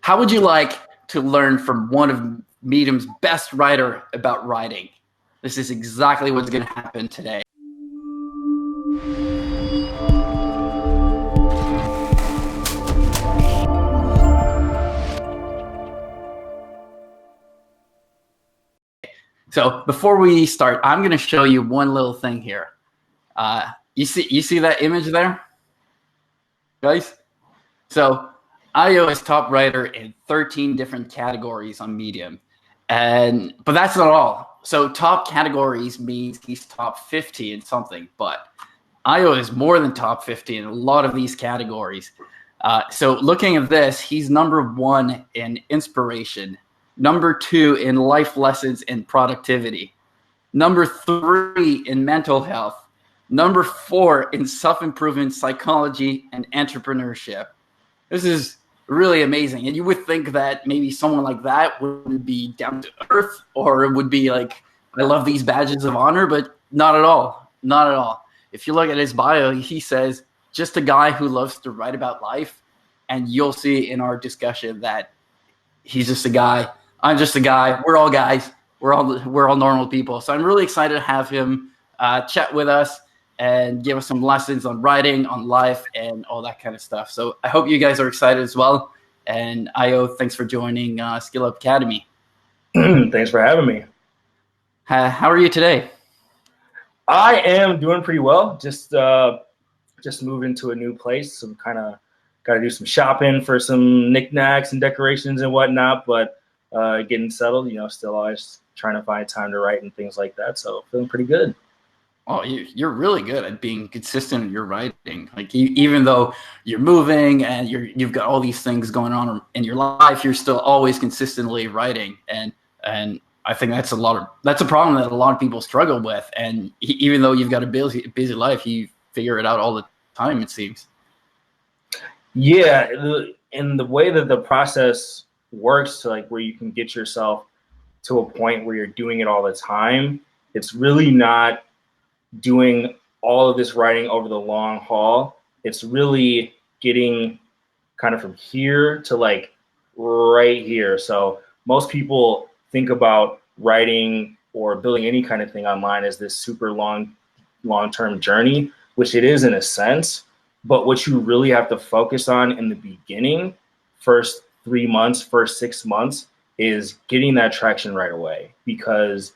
How would you like to learn from one of Medium's best writer about writing? This is exactly what's going to happen today. So before we start, I'm going to show you one little thing here. You see that image there, guys? So Ayo is top writer in 13 different categories on Medium, but that's not all. So top categories means he's top 50 in something, but Ayo is more than top 50 in a lot of these categories. So looking at this, he's number 1 in inspiration, number 2 in life lessons and productivity, number 3 in mental health, number 4 in self-improvement, psychology, and entrepreneurship. This is really amazing. And you would think that maybe someone like that would be down to earth, or it would be like, I love these badges of honor, but not at all. Not at all. If you look at his bio, he says, just a guy who loves to write about life. And you'll see in our discussion that he's just a guy. I'm just a guy. We're all guys. We're all normal people. So I'm really excited to have him chat with us and give us some lessons on writing, on life, and all that kind of stuff. So I hope you guys are excited as well. And Ayo, thanks for joining SkillUp Academy. Thanks for having me. How are you today? I am doing pretty well. Just moved into a new place. So kind of got to do some shopping for some knickknacks and decorations and whatnot. But getting settled, still always trying to find time to write and things like that. So feeling pretty good. Oh, you're really good at being consistent in your writing. Like even though you're moving and you've got all these things going on in your life, you're still always consistently writing. And I think that's a problem that a lot of people struggle with. And even though you've got a busy life, you figure it out all the time, it seems. Yeah, and the way that the process works, like where you can get yourself to a point where you're doing it all the time, it's really not doing all of this writing over the long haul. It's really getting kind of from here to like right here. So most people think about writing or building any kind of thing online as this super long-term journey, which it is in a sense. But what you really have to focus on in the beginning, first 3 months, first 6 months, is getting that traction right away, because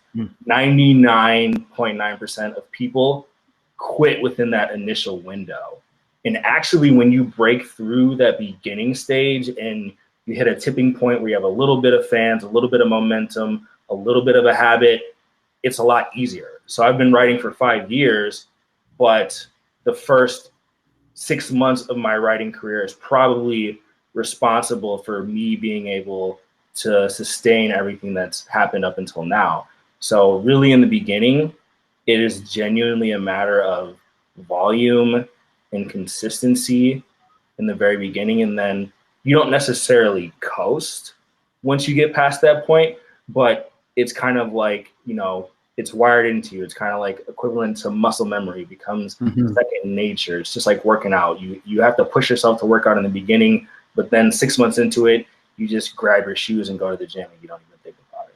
99.9% of people quit within that initial window. And actually, when you break through that beginning stage and you hit a tipping point where you have a little bit of fans, a little bit of momentum, a little bit of a habit, it's a lot easier. So I've been writing for 5 years, but the first 6 months of my writing career is probably responsible for me being able to sustain everything that's happened up until now. So really in the beginning, it is genuinely a matter of volume and consistency in the very beginning. And then you don't necessarily coast once you get past that point, but it's kind of like, it's wired into you. It's kind of like equivalent to muscle memory. It becomes second nature. It's just like working out. You have to push yourself to work out in the beginning, but then 6 months into it, you just grab your shoes and go to the gym and you don't even think about it.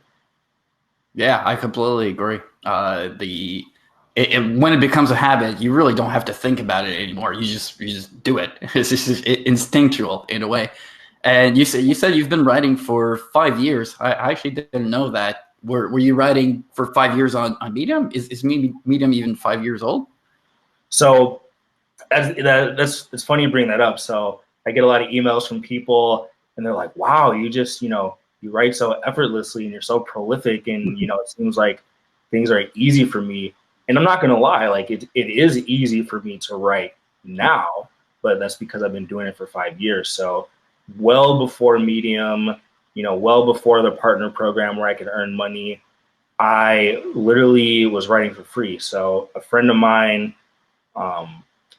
Yeah, I completely agree. When it becomes a habit, you really don't have to think about it anymore. You just do it. It's just instinctual in a way. And you said you've been writing for 5 years. I actually didn't know that. Were you writing for 5 years on Medium? Is Medium even 5 years old? So it's funny you bring that up. So I get a lot of emails from people and they're like, wow, you just, you write so effortlessly and you're so prolific and, it seems like things are easy for me. And I'm not going to lie, like it is easy for me to write now, but that's because I've been doing it for 5 years. So well before Medium, well before the partner program where I could earn money, I literally was writing for free. So a friend of mine, I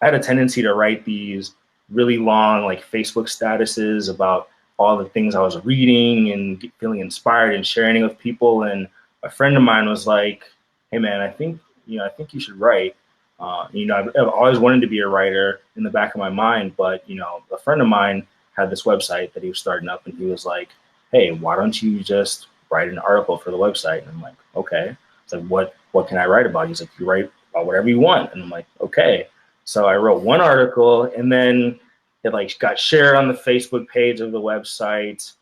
had a tendency to write these really long, like Facebook statuses about all the things I was reading and feeling inspired and sharing it with people. And a friend of mine was like, hey man, I think you should write. I've always wanted to be a writer in the back of my mind, but a friend of mine had this website that he was starting up, and he was like, hey, why don't you just write an article for the website? And I'm like, okay. It's like, what can I write about? He's like, you write about whatever you want. And I'm like, okay. So I wrote one article, and then it like got shared on the Facebook page of the website,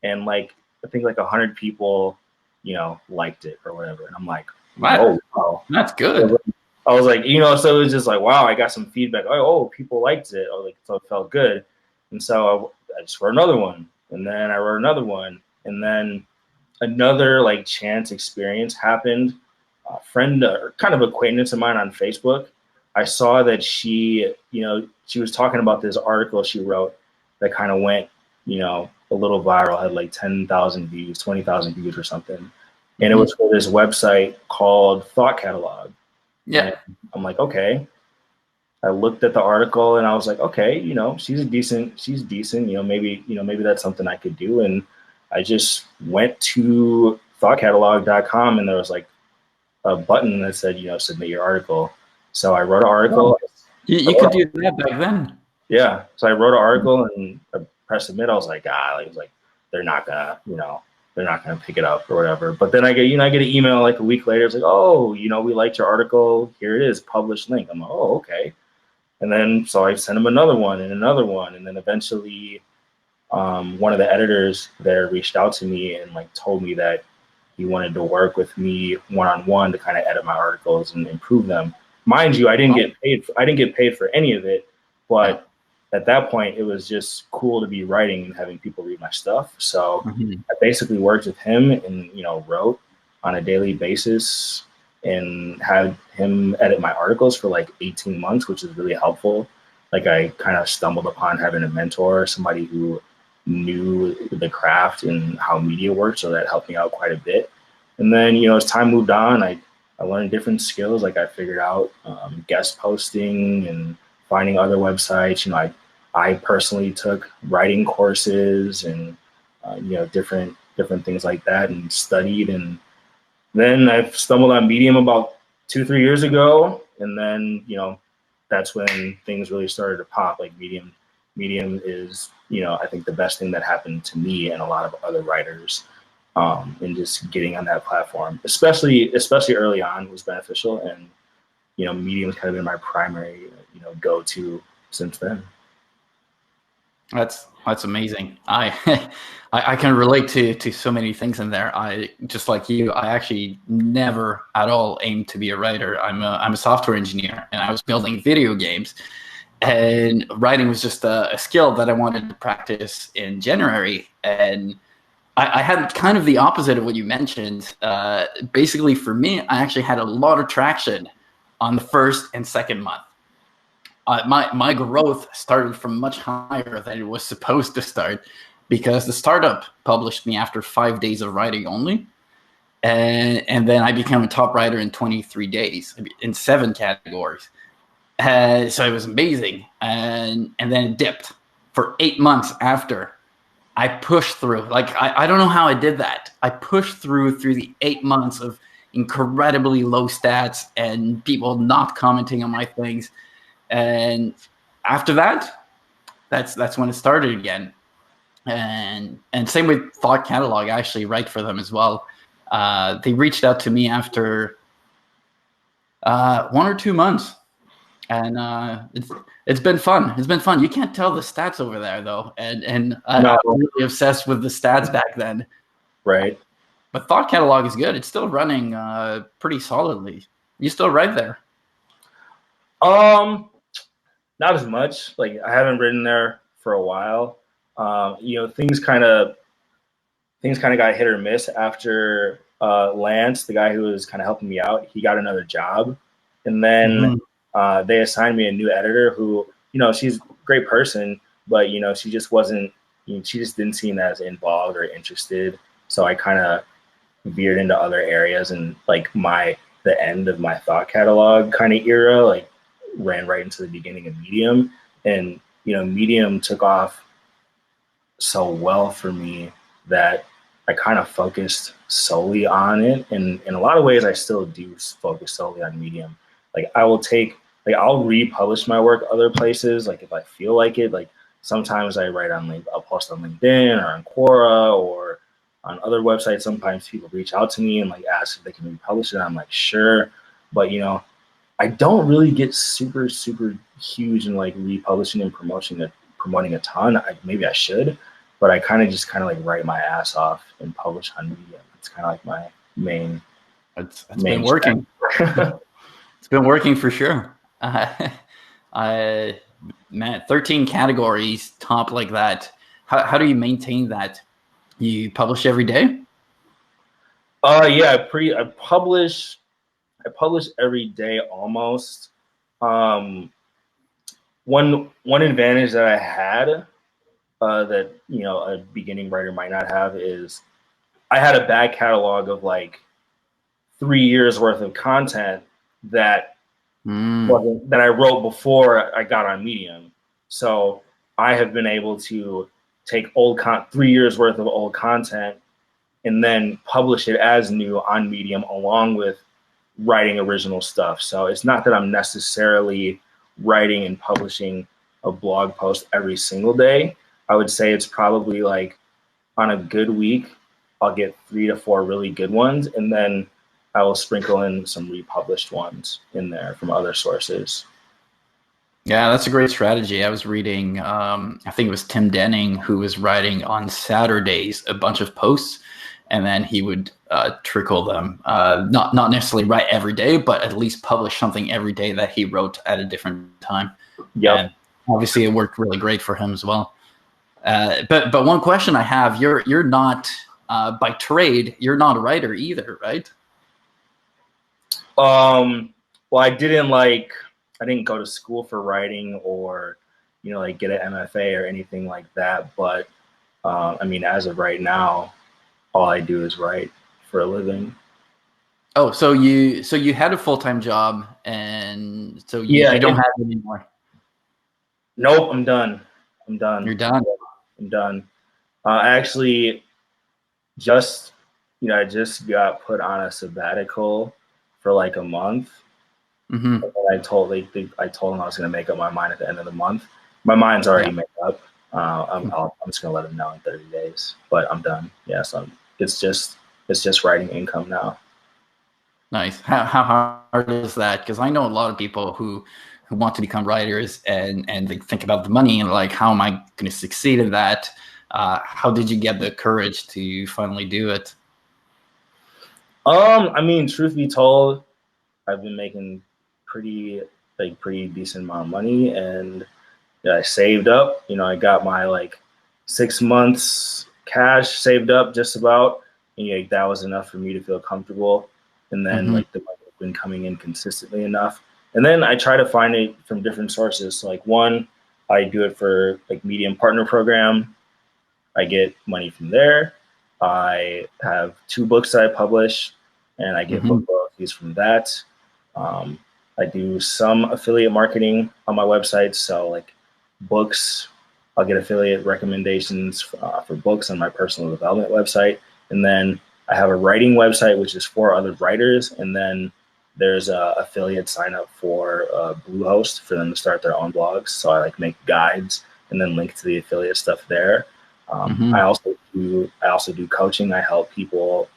and like I think like 100 people, you know, liked it or whatever. And I'm like, Wow. oh wow, That's good. I was like, you know, so it was just like, wow, I got some feedback. Oh, people liked it. Like, so it felt good. And so I just wrote another one, and then I wrote another one, and then another like chance experience happened. A friend, kind of acquaintance of mine on Facebook, I saw that she, you know, she was talking about this article she wrote that kind of went, you know, a little viral, had like 10,000 views, 20,000 views or something. And it was for this website called Thought Catalog. Yeah. And I'm like, okay. I looked at the article and I was like, okay, you know, she's decent, you know, maybe that's something I could do. And I just went to thoughtcatalog.com, and there was like a button that said, you know, submit your article. So I wrote an article. Oh, you could do that back then. Yeah. So I wrote an article and I pressed submit. I was like, they're not gonna pick it up or whatever. But then I get an email like a week later. It's like, oh, you know, we liked your article. Here it is, published link. I'm like, oh, okay. And then so I sent him another one, and then eventually one of the editors there reached out to me and like told me that he wanted to work with me one-on-one to kind of edit my articles and improve them. Mind you, I didn't get paid for any of it, but at that point it was just cool to be writing and having people read my stuff. So I basically worked with him and, you know, wrote on a daily basis and had him edit my articles for like 18 months, which is really helpful. Like I kind of stumbled upon having a mentor, somebody who knew the craft and how media works, so that helped me out quite a bit. And then, you know, as time moved on, I learned different skills. Like I figured out guest posting and finding other websites. You know, I personally took writing courses and you know, different things like that, and studied. And then I stumbled on Medium about 2-3 years ago, and then, you know, that's when things really started to pop. Like Medium is, you know, I think the best thing that happened to me and a lot of other writers, and just getting on that platform, especially early on, was beneficial. And, you know, Medium's kind of been my primary, you know, go-to since then. That's amazing. I can relate to so many things in there. I, just like you, I actually never at all aimed to be a writer. I'm a software engineer, and I was building video games, and writing was just a skill that I wanted to practice in January. And I had kind of the opposite of what you mentioned. Basically, for me, I actually had a lot of traction on the first and second month. My growth started from much higher than it was supposed to start, because the startup published me after 5 days of writing only. And then I became a top writer in 23 days in 7 categories. So it was amazing. And then it dipped for 8 months after. I pushed through. Like, I don't know how I did that. I pushed through the 8 months of incredibly low stats and people not commenting on my things. And after that, that's when it started again. And same with Thought Catalog. I actually write for them as well. They reached out to me after 1 or 2 months, and it's been fun. It's been fun. You can't tell the stats over there though, and I was really obsessed with the stats back then. Right. But Thought Catalog is good. It's still running pretty solidly. You still write there? Not as much. Like, I haven't written there for a while. You know, things kind of got hit or miss after Lance, the guy who was kind of helping me out, he got another job, and then they assigned me a new editor who, you know, she's a great person, but, you know, she just wasn't, you know, she just didn't seem as involved or interested. So I kind of veered into other areas, and like the end of my Thought Catalog kind of era, like, ran right into the beginning of Medium. And, you know, Medium took off so well for me that I kind of focused solely on it. And in a lot of ways, I still do focus solely on Medium. Like, I'll republish my work other places, like if I feel like it. Like, Sometimes I write on I'll post on LinkedIn or on Quora or on other websites. Sometimes people reach out to me and like ask if they can republish it. I'm like, sure. But I don't really get super, super huge in like republishing and promoting a ton. Maybe I should, but I kind of like write my ass off and publish on Medium. It's kind of like my main. It's been working. It's been working for sure. Man, 13 categories, top like that. How do you maintain that? You publish every day? Yeah, I publish every day almost. One advantage that I had that a beginning writer might not have is I had a back catalog of like 3 years worth of content that that I wrote before I got on Medium. So I have been able to take 3 years worth of old content and then publish it as new on Medium along with writing original stuff. So it's not that I'm necessarily writing and publishing a blog post every single day. I would say it's probably like on a good week, I'll get 3 to 4 really good ones, and then I will sprinkle in some republished ones in there from other sources. Yeah, that's a great strategy. I was reading, I think it was Tim Denning, who was writing on Saturdays a bunch of posts, and then he would trickle them, not necessarily write every day, but at least publish something every day that he wrote at a different time. Yep. And obviously, it worked really great for him as well. But one question I have: you're not by trade, you're not a writer either, right? Well, I didn't go to school for writing or like get an MFA or anything like that. But I mean, as of right now, all I do is write for a living. Oh, so you had a full-time job, and so you don't have it anymore. Nope, I'm done. You're done. I'm done. I actually just I just got put on a sabbatical for like a month. Mm-hmm. And I told them I was going to make up my mind at the end of the month. My mind's already made up. I'm just going to let them know in 30 days, but I'm done. Yeah, so it's just writing income now. Nice. How hard is that? Because I know a lot of people who want to become writers and they think about the money and like, how am I going to succeed in that? How did you get the courage to finally do it? I mean, truth be told, I've been making pretty decent amount of money, and I saved up. I got my 6 months cash saved up just about, and that was enough for me to feel comfortable. And then the money has been coming in consistently enough. And then I try to find it from different sources. So one, I do it for Medium Partner Program. I get money from there. I have 2 books that I publish, and I get book royalties from that. I do some affiliate marketing on my website. So books, I'll get affiliate recommendations for books on my personal development website. And then I have a writing website, which is for other writers. And then there's a affiliate sign up for Bluehost for them to start their own blogs. So I make guides and then link to the affiliate stuff there. I also do coaching. I help people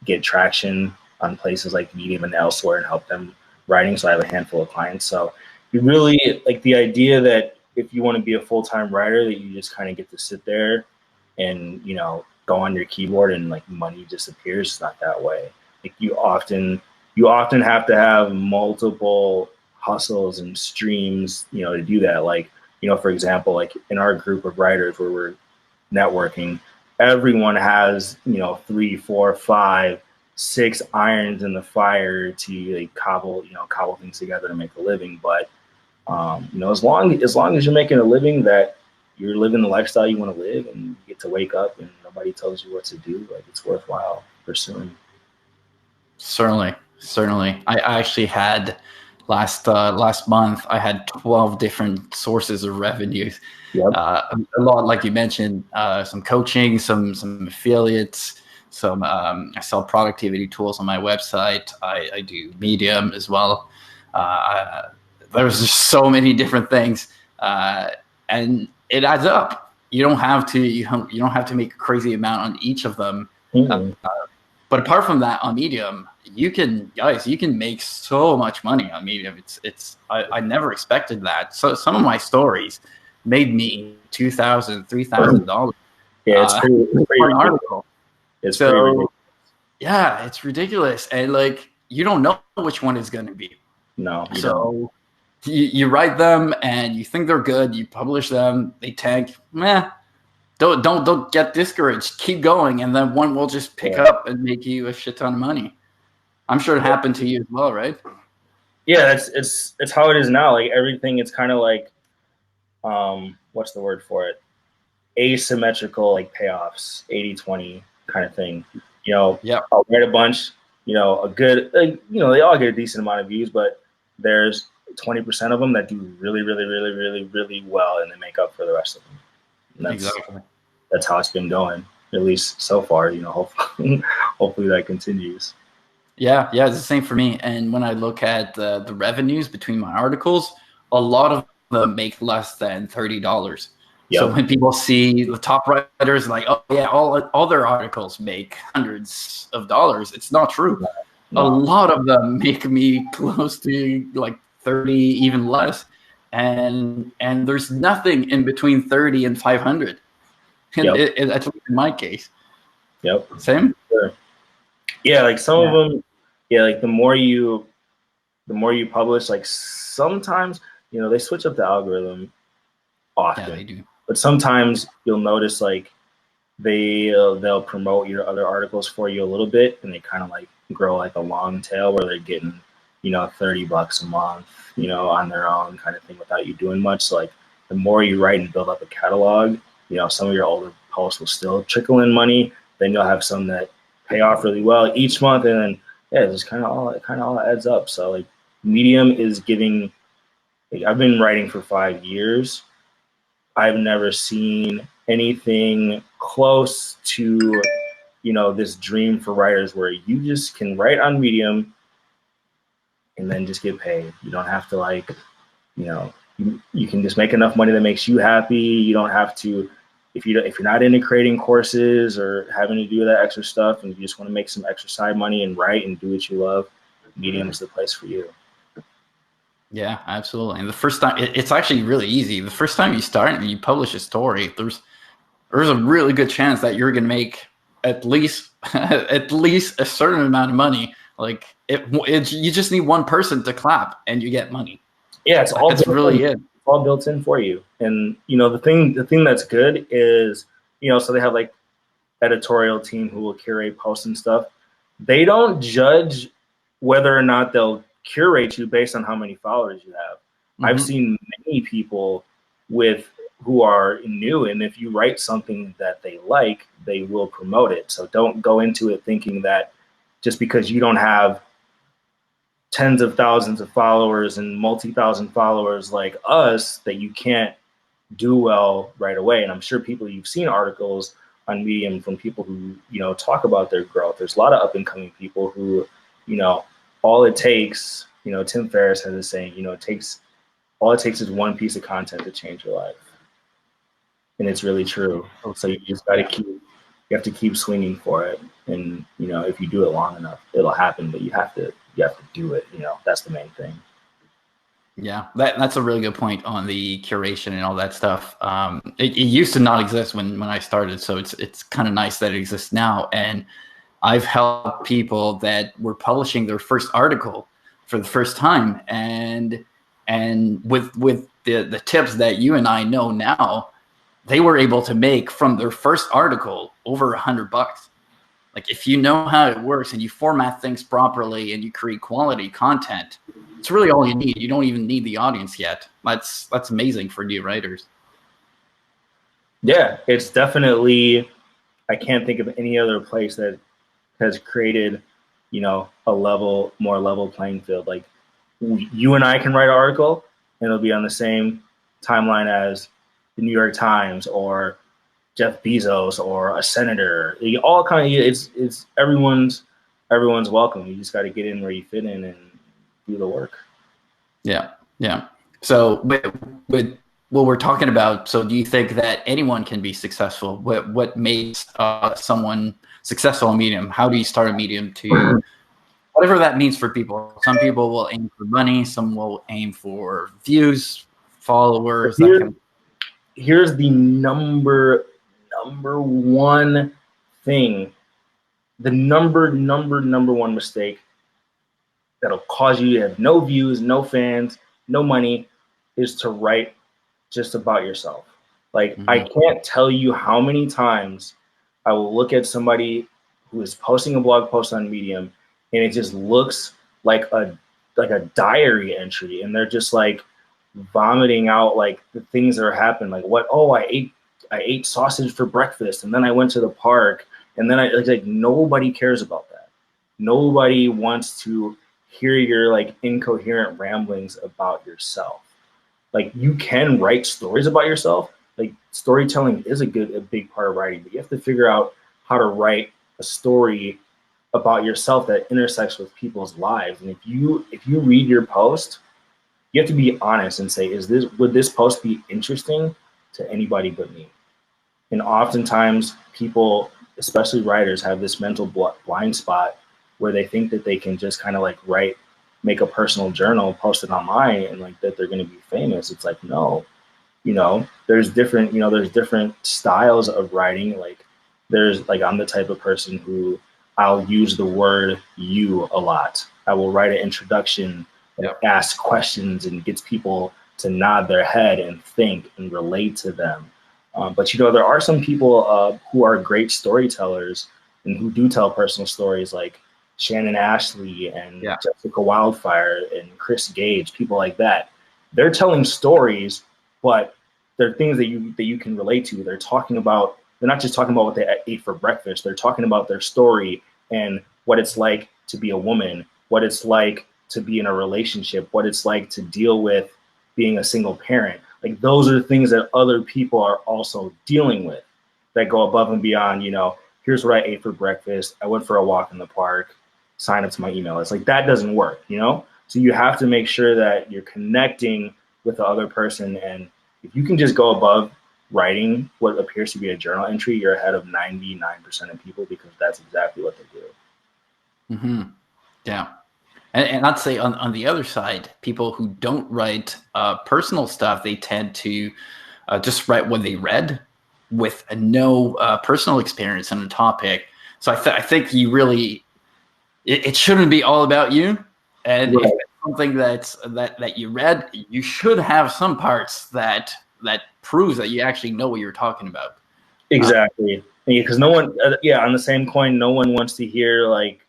get traction on places like Medium and elsewhere and help them writing. So I have a handful of clients. So you really the idea that if you want to be a full-time writer, that you just kind of get to sit there and go on your keyboard and money just appears. It's not that way. You often have to have multiple hustles and streams to do that. For example, in our group of writers where we're networking, everyone has 3, 4, 5, 6 irons in the fire to cobble things together to make a living. But as long as you're making a living, that you're living the lifestyle you want to live, and you get to wake up and nobody tells you what to do, it's worthwhile pursuing. Certainly. I actually had last month, I had 12 different sources of revenue. Yep. A lot, like you mentioned, some coaching, some affiliates, I sell productivity tools on my website. I do Medium as well. There's just so many different things. And it adds up. You don't have to you don't have to make a crazy amount on each of them. But apart from that, on Medium, you can make so much money on Medium. I never expected that. So some of my stories made me $2,000, $3,000. Yeah, it's pretty for an article. It's pretty ridiculous. Yeah, it's ridiculous, and like you don't know which one is going to be. No, you so don't. You write them and you think they're good. You publish them, they tank. Meh. Don't get discouraged. Keep going, and then one will just pick up and make you a shit ton of money. I'm sure it happened to you as well, right? Yeah, it's how it is now. Like everything, it's kind of like, what's the word for it? Asymmetrical, like payoffs, 80-20 kind of thing. You know, I'll write a bunch. You know, a good, like, you know, they all get a decent amount of views, but there's 20% of them that do really, really, really, really, really well, and they make up for the rest of them. And that's how it's been going, at least so far. You know, hopefully that continues. Yeah, it's the same for me. And when I look at the revenues between my articles, a lot of them make less than $30. So when people see the top writers like, oh yeah, all their articles make hundreds of dollars, it's not true. No. A lot of them make me close to like 30, even less. And there's nothing in between 30 and 500. And at least in my case. Same? Sure. Yeah, like some of them, like the more you publish, like sometimes, you know, they switch up the algorithm often. Yeah, they do. But sometimes you'll notice like they'll promote your other articles for you a little bit, and they kind of like grow like a long tail where they're getting, you know, $30 a month, you know, on their own kind of thing without you doing much. So like the more you write and build up a catalog, you know, some of your older posts will still trickle in money. Then you'll have some that pay off really well each month, and then it just kind of all adds up. So like Medium is giving. Like, I've been writing for 5 years. I've never seen anything close to, you know, this dream for writers where you just can write on Medium and then just get paid. You don't have to, like, you know, you can just make enough money that makes you happy. You don't have to, if you're not into creating courses or having to do that extra stuff, and you just want to make some extra side money and write and do what you love, Medium is the place for you. Yeah, absolutely. And the first time, it's actually really easy. The first time you start and you publish a story, there's a really good chance that you're going to make at least a certain amount of money. Like you just need one person to clap and you get money. Yeah, it's all really it. It's all built in for you. And you know, the thing that's good is, you know, so they have like editorial team who will curate posts and stuff. They don't judge whether or not they'll curate you based on how many followers you have. Mm-hmm. I've seen many people who are new, and if you write something that they like, they will promote it. So don't go into it thinking that just because you don't have tens of thousands of followers and multi-thousand followers like us, that you can't do well right away. And I'm sure you've seen articles on Medium from people who, you know, talk about their growth. There's a lot of up and coming people who, you know, all it takes, you know, Tim Ferriss has a saying, you know, all it takes is one piece of content to change your life. And it's really true. So you just got to you have to keep swinging for it. And, you know, if you do it long enough, it'll happen, but you have to do it. You know, that's the main thing. Yeah, that's a really good point on the curation and all that stuff. It used to not exist when I started. So it's kind of nice that it exists now. And I've helped people that were publishing their first article for the first time, and with the tips that you and I know now, they were able to make from their first article over $100. Like if you know how it works and you format things properly and you create quality content, it's really all you need. You don't even need the audience yet. That's amazing for new writers. Yeah, it's definitely. I can't think of any other place that has created, you know, a more level playing field. Like you and I can write an article and it'll be on the same timeline as the New York Times or Jeff Bezos or a senator. All kind of, it's everyone's welcome. You just got to get in where you fit in and do the work. Yeah. So with well, we're talking about, so do you think that anyone can be successful? What makes someone successful in Medium? How do you start a Medium to whatever that means for people? Some people will aim for money. Some will aim for views, followers, that kind of. Here's the number one thing, the number one mistake that'll cause you to have no views, no fans, no money, is to write just about yourself. Like, I can't tell you how many times I will look at somebody who is posting a blog post on Medium and it just looks like a diary entry, and they're just like vomiting out like the things that are happening, like I ate sausage for breakfast, and then I went to the park, and then like nobody cares about that. Nobody wants to hear your like incoherent ramblings about yourself. Like, you can write stories about yourself. Like, storytelling is a big part of writing, but you have to figure out how to write a story about yourself that intersects with people's lives. And if you read your post, you have to be honest and say, would this post be interesting to anybody but me? And oftentimes people, especially writers, have this mental blind spot where they think that they can just kind of like make a personal journal, post it online, and like that they're going to be famous. It's like, no, there's different styles of writing. Like, I'm the type of person who I'll use the word you a lot. I will write an introduction that asks questions and gets people to nod their head and think and relate to them. But there are some people who are great storytellers and who do tell personal stories, like Shannon Ashley and Jessica Wildfire and Chris Gage, people like that. They're telling stories, but they're things that you can relate to. They're not just talking about what they ate for breakfast. They're talking about their story and what it's like to be a woman, what it's like to be in a relationship, what it's like to deal with being a single parent. Like, those are the things that other people are also dealing with that go above and beyond, here's what I ate for breakfast, I went for a walk in the park, sign up to my email list. Like, that doesn't work, So you have to make sure that you're connecting with the other person. And if you can just go above writing what appears to be a journal entry, you're ahead of 99% of people, because that's exactly what they do. Yeah. And I'd say on the other side, people who don't write personal stuff, they tend to just write what they read with no personal experience on the topic. So I think you really, it shouldn't be all about you. And if it's something that you read, you should have some parts that proves that you actually know what you're talking about. Exactly. Because no one, on the same coin, no one wants to hear like,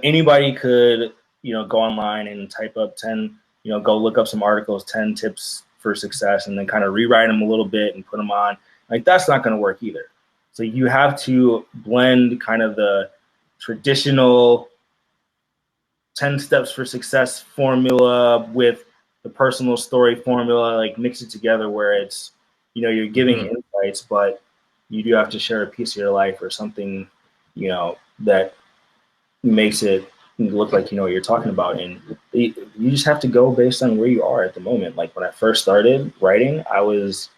anybody could, go online and type up 10, go look up some articles, 10 tips for success, and then kind of rewrite them a little bit and put them on. Like, that's not going to work either. So you have to blend kind of the traditional 10 steps for success formula with the personal story formula, like mix it together where it's, you're giving insights, but you do have to share a piece of your life or something, that makes it look like what you're talking about. And you just have to go based on where you are at the moment. Like, when I first started writing, I was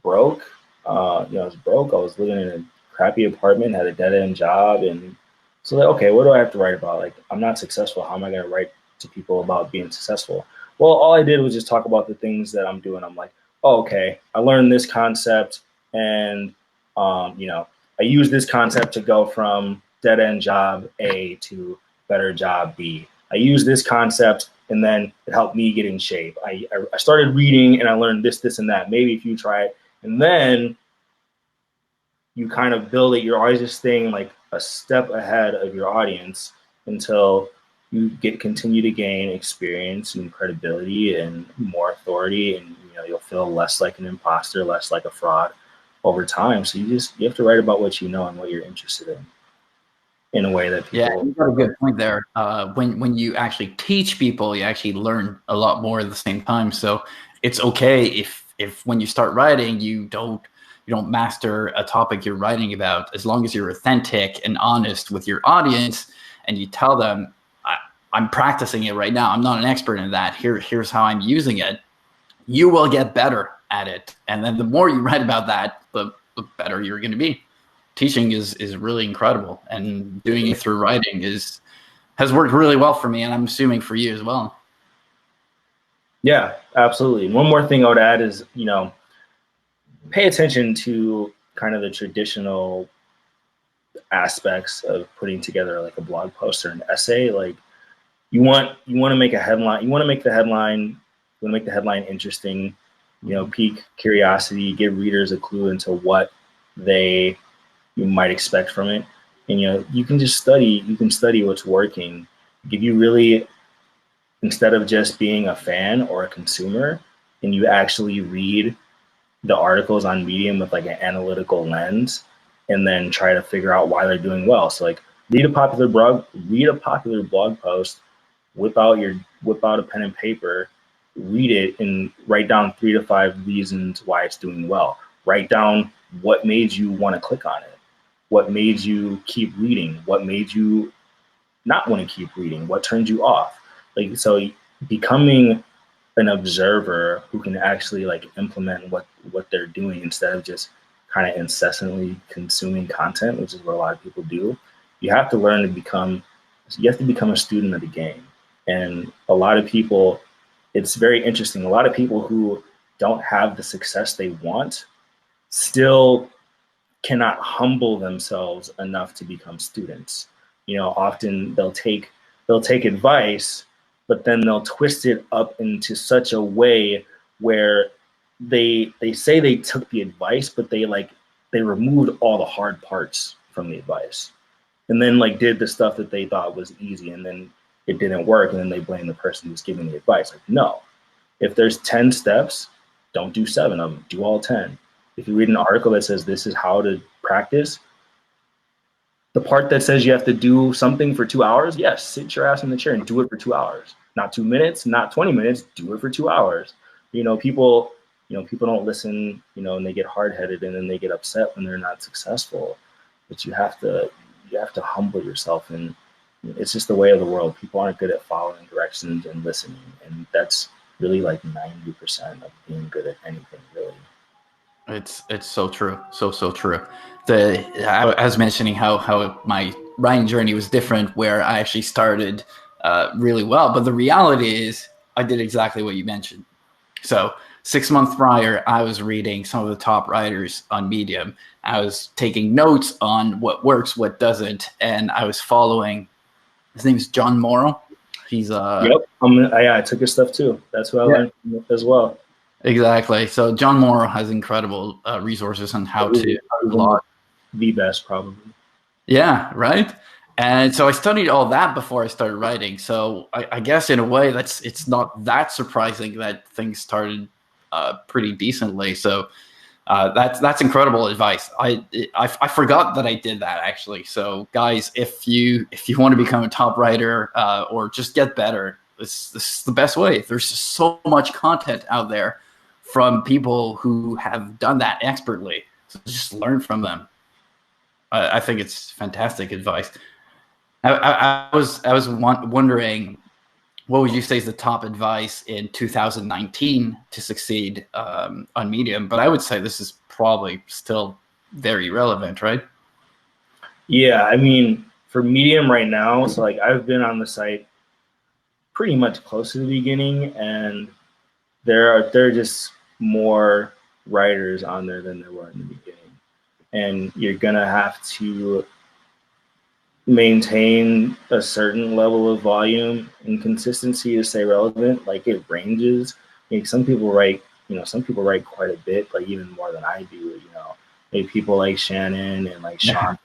broke. I was living in a crappy apartment, had a dead-end job, and so like, okay, what do I have to write about? Like, I'm not successful. How am I going to write to people about being successful? Well, all I did was just talk about the things that I'm doing. I'm like, oh, okay, I learned this concept, and I use this concept to go from dead-end job A to better job B. I use this concept, and then it helped me get in shape. I started reading, and I learned this, and that. Maybe if you try it, and then you kind of build it. You're always just staying like a step ahead of your audience until you continue to gain experience and credibility and more authority, and you'll feel less like an imposter, less like a fraud over time. So you have to write about what you know and what you're interested in a way that people. Yeah, you got a good point there. When you actually teach people, you actually learn a lot more at the same time. So it's okay if when you start writing, you don't master a topic you're writing about, as long as you're authentic and honest with your audience, and you tell them, I'm practicing it right now. I'm not an expert in that. Here's how I'm using it. you will get better at it. And then the more you write about that, the better you're going to be. Teaching is really incredible, and doing it through writing has worked really well for me, and I'm assuming for you as well. Yeah, absolutely. And one more thing I would add is, pay attention to kind of the traditional aspects of putting together like a blog post or an essay. Like you want to make a headline, you want to make the headline interesting, pique curiosity, give readers a clue into what you might expect from it. And you can study what's working. If you really, instead of just being a fan or a consumer, and you actually read the articles on Medium with like an analytical lens, and then try to figure out why they're doing well. So like read a popular blog post, whip out a pen and paper, read it, and write down 3 to 5 reasons why it's doing well. Write down what made you want to click on it, what made you keep reading, what made you not want to keep reading, what turned you off. Like, so becoming an observer who can actually like implement what they're doing instead of just kind of incessantly consuming content, which is what a lot of people do. You have to become a student of the game. And a lot of people, it's very interesting. A lot of people who don't have the success they want still cannot humble themselves enough to become students. Often they'll take advice, but then they'll twist it up into such a way where they say they took the advice, but they removed all the hard parts from the advice, and then like did the stuff that they thought was easy, and then it didn't work, and then they blame the person who's giving the advice. Like, no, if there's 10 steps, don't do 7 of them, do all 10. If you read an article that says this is how to practice, the part that says you have to do something for 2 hours, yes, sit your ass in the chair and do it for 2 hours. Not 2 minutes, not 20 minutes, do it for 2 hours. People don't listen, and they get hard-headed, and then they get upset when they're not successful. But you have to humble yourself, and it's just the way of the world. People aren't good at following directions and listening, and that's really like 90% of being good at anything, really. It's so true. So true. I was mentioning how my writing journey was different, where I actually started really well. But the reality is I did exactly what you mentioned. So 6 months prior, I was reading some of the top writers on Medium. I was taking notes on what works, what doesn't. And I was following, his name is John Morrow. He's Yep. I took his stuff too. That's what I learned as well. Exactly. So John Morrow has incredible resources on how to blog. The best, probably. Yeah, right. And so I studied all that before I started writing. So I guess in a way it's not that surprising that things started pretty decently. So that's incredible advice. I forgot that I did that, actually. So guys, if you want to become a top writer or just get better, this is the best way. There's so much content out there from people who have done that expertly. So just learn from them. I think it's fantastic advice. I was wondering, what would you say is the top advice in 2019 to succeed on Medium? But I would say this is probably still very relevant, right? Yeah, I mean, for Medium right now, so like I've been on the site pretty much close to the beginning, and there are just more writers on there than there were in the beginning. And you're gonna have to maintain a certain level of volume and consistency to stay relevant. Like, it ranges. Like, some people write quite a bit, like even more than I do. Maybe people like Shannon and like Shanta.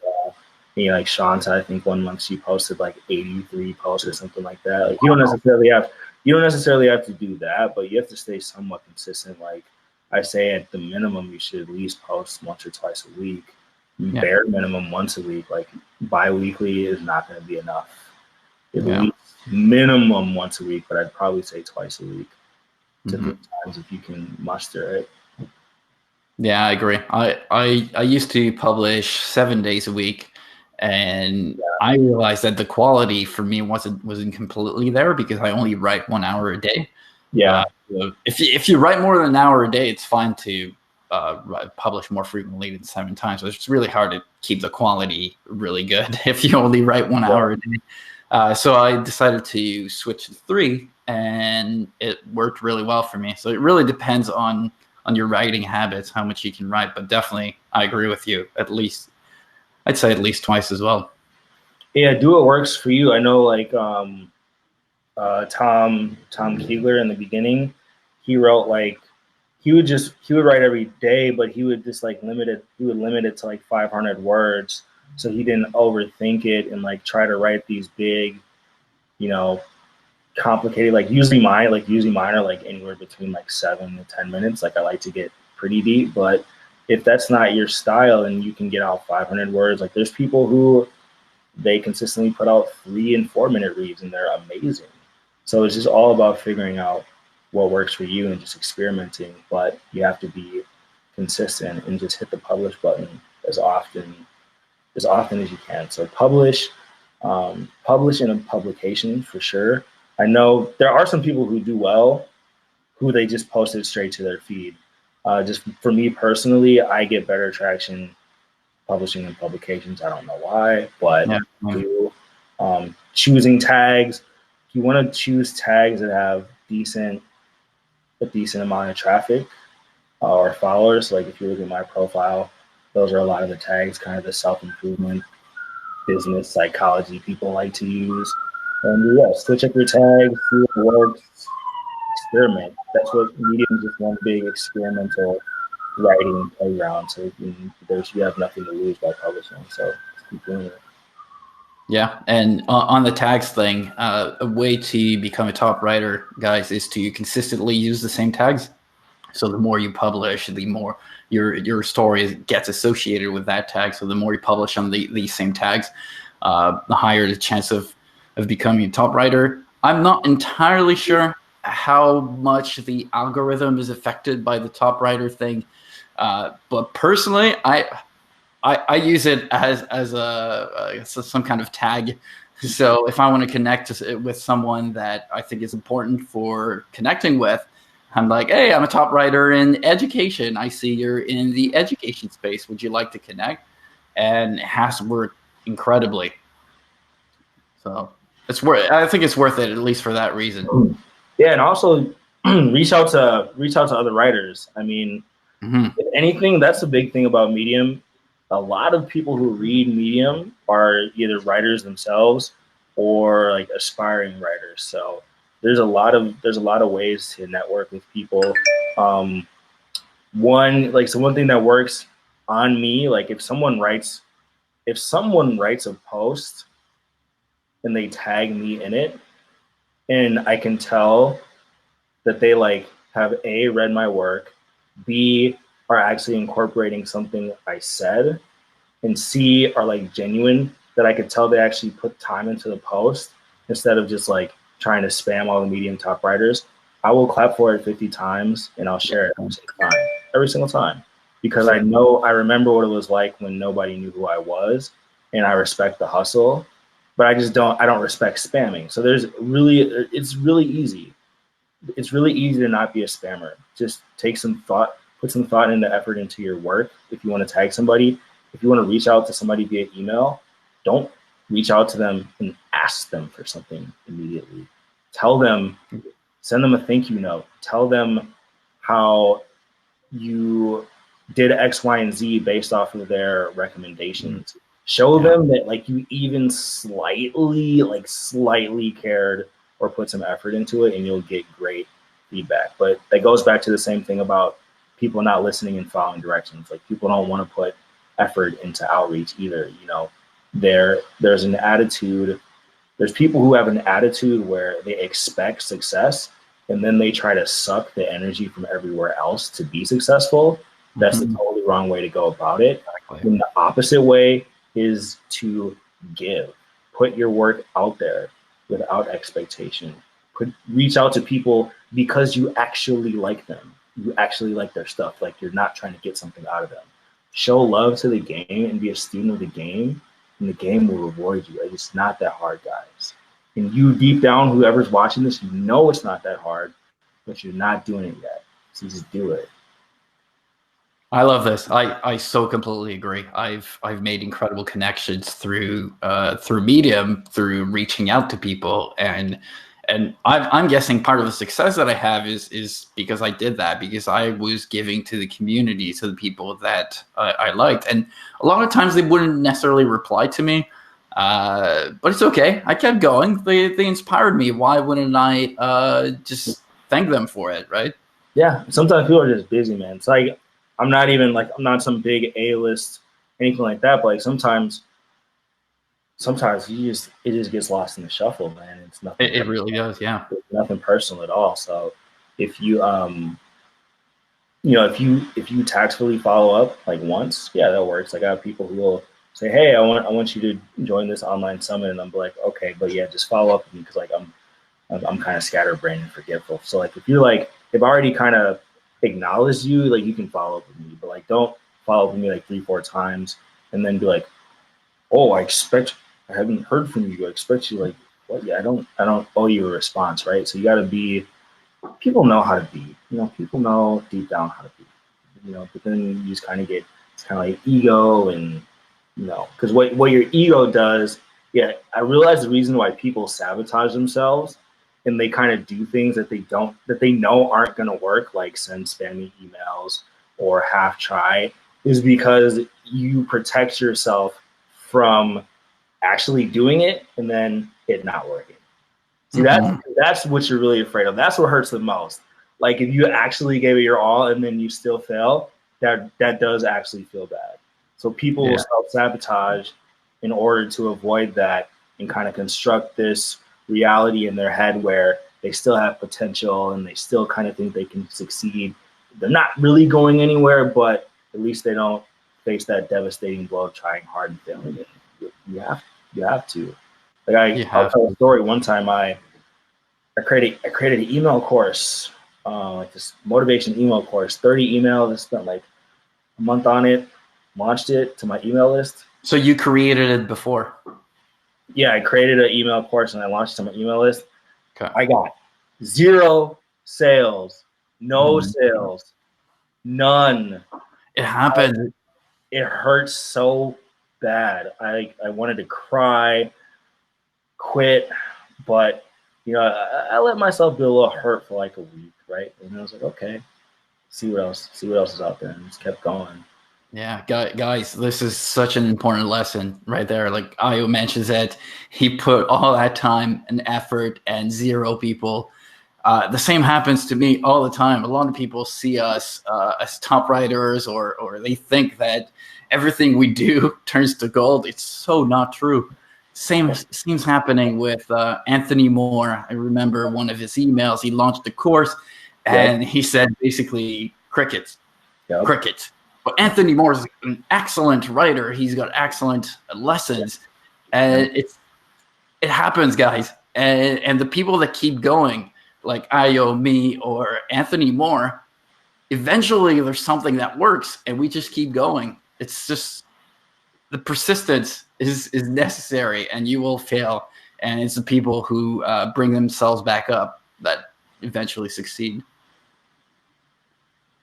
Like Shanta, I think one month she posted like 83 posts or something like that. Like, you don't necessarily have to do that, but you have to stay somewhat consistent. Like I say, at the minimum, you should at least post once or twice a week. Yeah. Bare minimum once a week. Like, bi-weekly is not going to be enough. At least minimum once a week, but I'd probably say twice a week to 3 times if you can muster it. Yeah, I agree. I used to publish 7 days a week, and I realized that the quality for me wasn't completely there because I only write 1 hour a day. Yeah. If you write more than an hour a day, it's fine to publish more frequently than 7 times. So it's really hard to keep the quality really good if you only write 1 hour a day. So I decided to switch to 3, and it worked really well for me. So it really depends on your writing habits, how much you can write. But definitely, I agree with you. I'd say at least twice as well. Yeah, do what works for you. I know, like Tom Keegler in the beginning, he wrote like he would write every day, but he would just like limit it to like 500 words, so he didn't overthink it and like try to write these big, you know, complicated, like usually mine are like anywhere between like 7 to 10 minutes. Like I like to get pretty deep, but if that's not your style and you can get out 500 words, like there's people who they consistently put out 3 and 4 minute reads and they're amazing. So it's just all about figuring out what works for you and just experimenting, but you have to be consistent and just hit the publish button as often as you can. So publish in a publication for sure. I know there are some people who do well, who they just post it straight to their feed. Just for me personally, I get better traction publishing in publications. I don't know why, but Yeah. do. Choosing tags. You want to choose tags that have a decent amount of traffic or followers. Like if you look at my profile, those are a lot of the tags, kind of the self-improvement, business psychology people like to use. And yeah, switch up your tags, see what works, experiment. That's what Medium is, just one big experimental writing playground. So you have nothing to lose by publishing. So just keep doing it. Yeah, and on the tags thing, a way to become a top writer, guys, is to consistently use the same tags. So the more you publish, the more your story gets associated with that tag. So the more you publish on these same tags, the higher the chance of becoming a top writer. I'm not entirely sure how much the algorithm is affected by the top writer thing, but personally, I use it as some kind of tag. So if I want to connect with someone that I think is important for connecting with, I'm like, hey, I'm a top writer in education. I see you're in the education space. Would you like to connect? And it has worked incredibly. So I think it's worth it, at least for that reason. Yeah, and also reach out to other writers. I mean, if anything, that's the big thing about Medium. A lot of people who read Medium are either writers themselves or like aspiring writers. So there's a lot of ways to network with people. One thing that works on me, like if someone writes a post and they tag me in it, and I can tell that they like have A, read my work, B, are actually incorporating something I said, and C, are like genuine, that I could tell they actually put time into the post instead of just like trying to spam all the Medium top writers. I will clap for it 50 times and I'll share it every single time, because I remember what it was like when nobody knew who I was, and I respect the hustle, but I don't respect spamming. So it's really easy. It's really easy to not be a spammer. Just take some thought, put some thought and effort into your work. If you want to tag somebody, if you want to reach out to somebody via email, don't reach out to them and ask them for something immediately. Send them a thank you note. Tell them how you did X, Y, and Z based off of their recommendations. Show them that like you even slightly cared or put some effort into it, and you'll get great feedback. But that goes back to the same thing about people not listening and following directions. Like people don't want to put effort into outreach either. You know, there's an attitude. There's people who have an attitude where they expect success and then they try to suck the energy from everywhere else to be successful. That's the totally wrong way to go about it. Exactly. And the opposite way is to give. Put your work out there without expectation. Reach out to people because you actually like them. You actually like their stuff. Like you're not trying to get something out of them. Show love to the game and be a student of the game, and the game will reward you. It's not that hard, guys. And you deep down, whoever's watching this, you know it's not that hard. but you're not doing it yet. So just do it. I love this. I so completely agree. I've made incredible connections through Medium, through reaching out to people, and I'm guessing part of the success that I have is because I did that, because I was giving to the community, to the people that I liked, and a lot of times they wouldn't necessarily reply to me, but it's okay. I kept going. They inspired me. Why wouldn't I just thank them for it, right? Yeah, sometimes people are just busy, man. It's like I'm not some big A-list anything like that, but like sometimes it just gets lost in the shuffle, man. It's nothing It really does, yeah. it's nothing personal at all. So if you if you tactfully follow up like once, yeah, that works. Like I have people who will say, "Hey, I want you to join this online summit," and I'm like, "Okay, but yeah, just follow up with me because like I'm kind of scatterbrained and forgetful." So like if I already kind of acknowledged you, like you can follow up with me, but like don't follow up with me like 3-4 times and then be like, "Oh, I haven't heard from you. I expect you like what? Yeah, I don't owe you a response, right?" So you got to be. People know how to be. People know deep down how to be. But then you just kind of get it's kind of like ego and because what your ego does. Yeah, I realize the reason why people sabotage themselves and they kind of do things that they know aren't going to work, like send spammy emails or half try, is because you protect yourself from actually doing it and then it not working. See, that's what you're really afraid of. That's what hurts the most. Like if you actually gave it your all and then you still fail, that does actually feel bad. So people will self-sabotage in order to avoid that and kind of construct this reality in their head where they still have potential and they still kind of think they can succeed. They're not really going anywhere, but at least they don't face that devastating blow of trying hard and failing it. You have to. I'll tell a story. One time I created an email course, like this motivation email course, 30 emails. I spent like a month on it, launched it to my email list. So you created it before? Yeah, I created an email course and I launched it to my email list. Okay. I got 0 sales, no sales, none. It happened. It hurts so bad. I wanted to cry, quit, but I let myself be a little hurt for like a week, right? And I was like, okay, see what else is out there, and just kept going. Yeah, guys, this is such an important lesson right there. Like Ayo mentions that he put all that time and effort and 0 people. The same happens to me all the time. A lot of people see us as top writers, or they think that everything we do turns to gold. It's so not true. Same seems happening with Anthony Moore. I remember one of his emails. He launched the course, and he said basically crickets, crickets. But Anthony Moore is an excellent writer. He's got excellent lessons, and it happens, guys. And the people that keep going, like Ayo, me, or Anthony Moore, eventually there's something that works, and we just keep going. It's just the persistence is necessary, and you will fail. And it's the people who bring themselves back up that eventually succeed.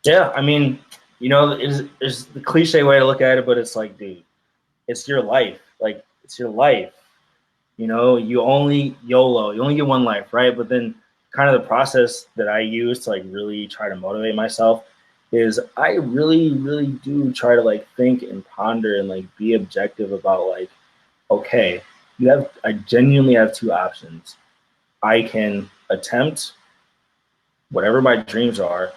Yeah, I mean, it's the cliche way to look at it, but it's like, dude, it's your life. Like, it's your life. You only YOLO. You only get one life, right? But then, kind of the process that I use to like really try to motivate myself is I really, really do try to like think and ponder and like be objective about like, okay, I genuinely have 2 options. I can attempt whatever my dreams are,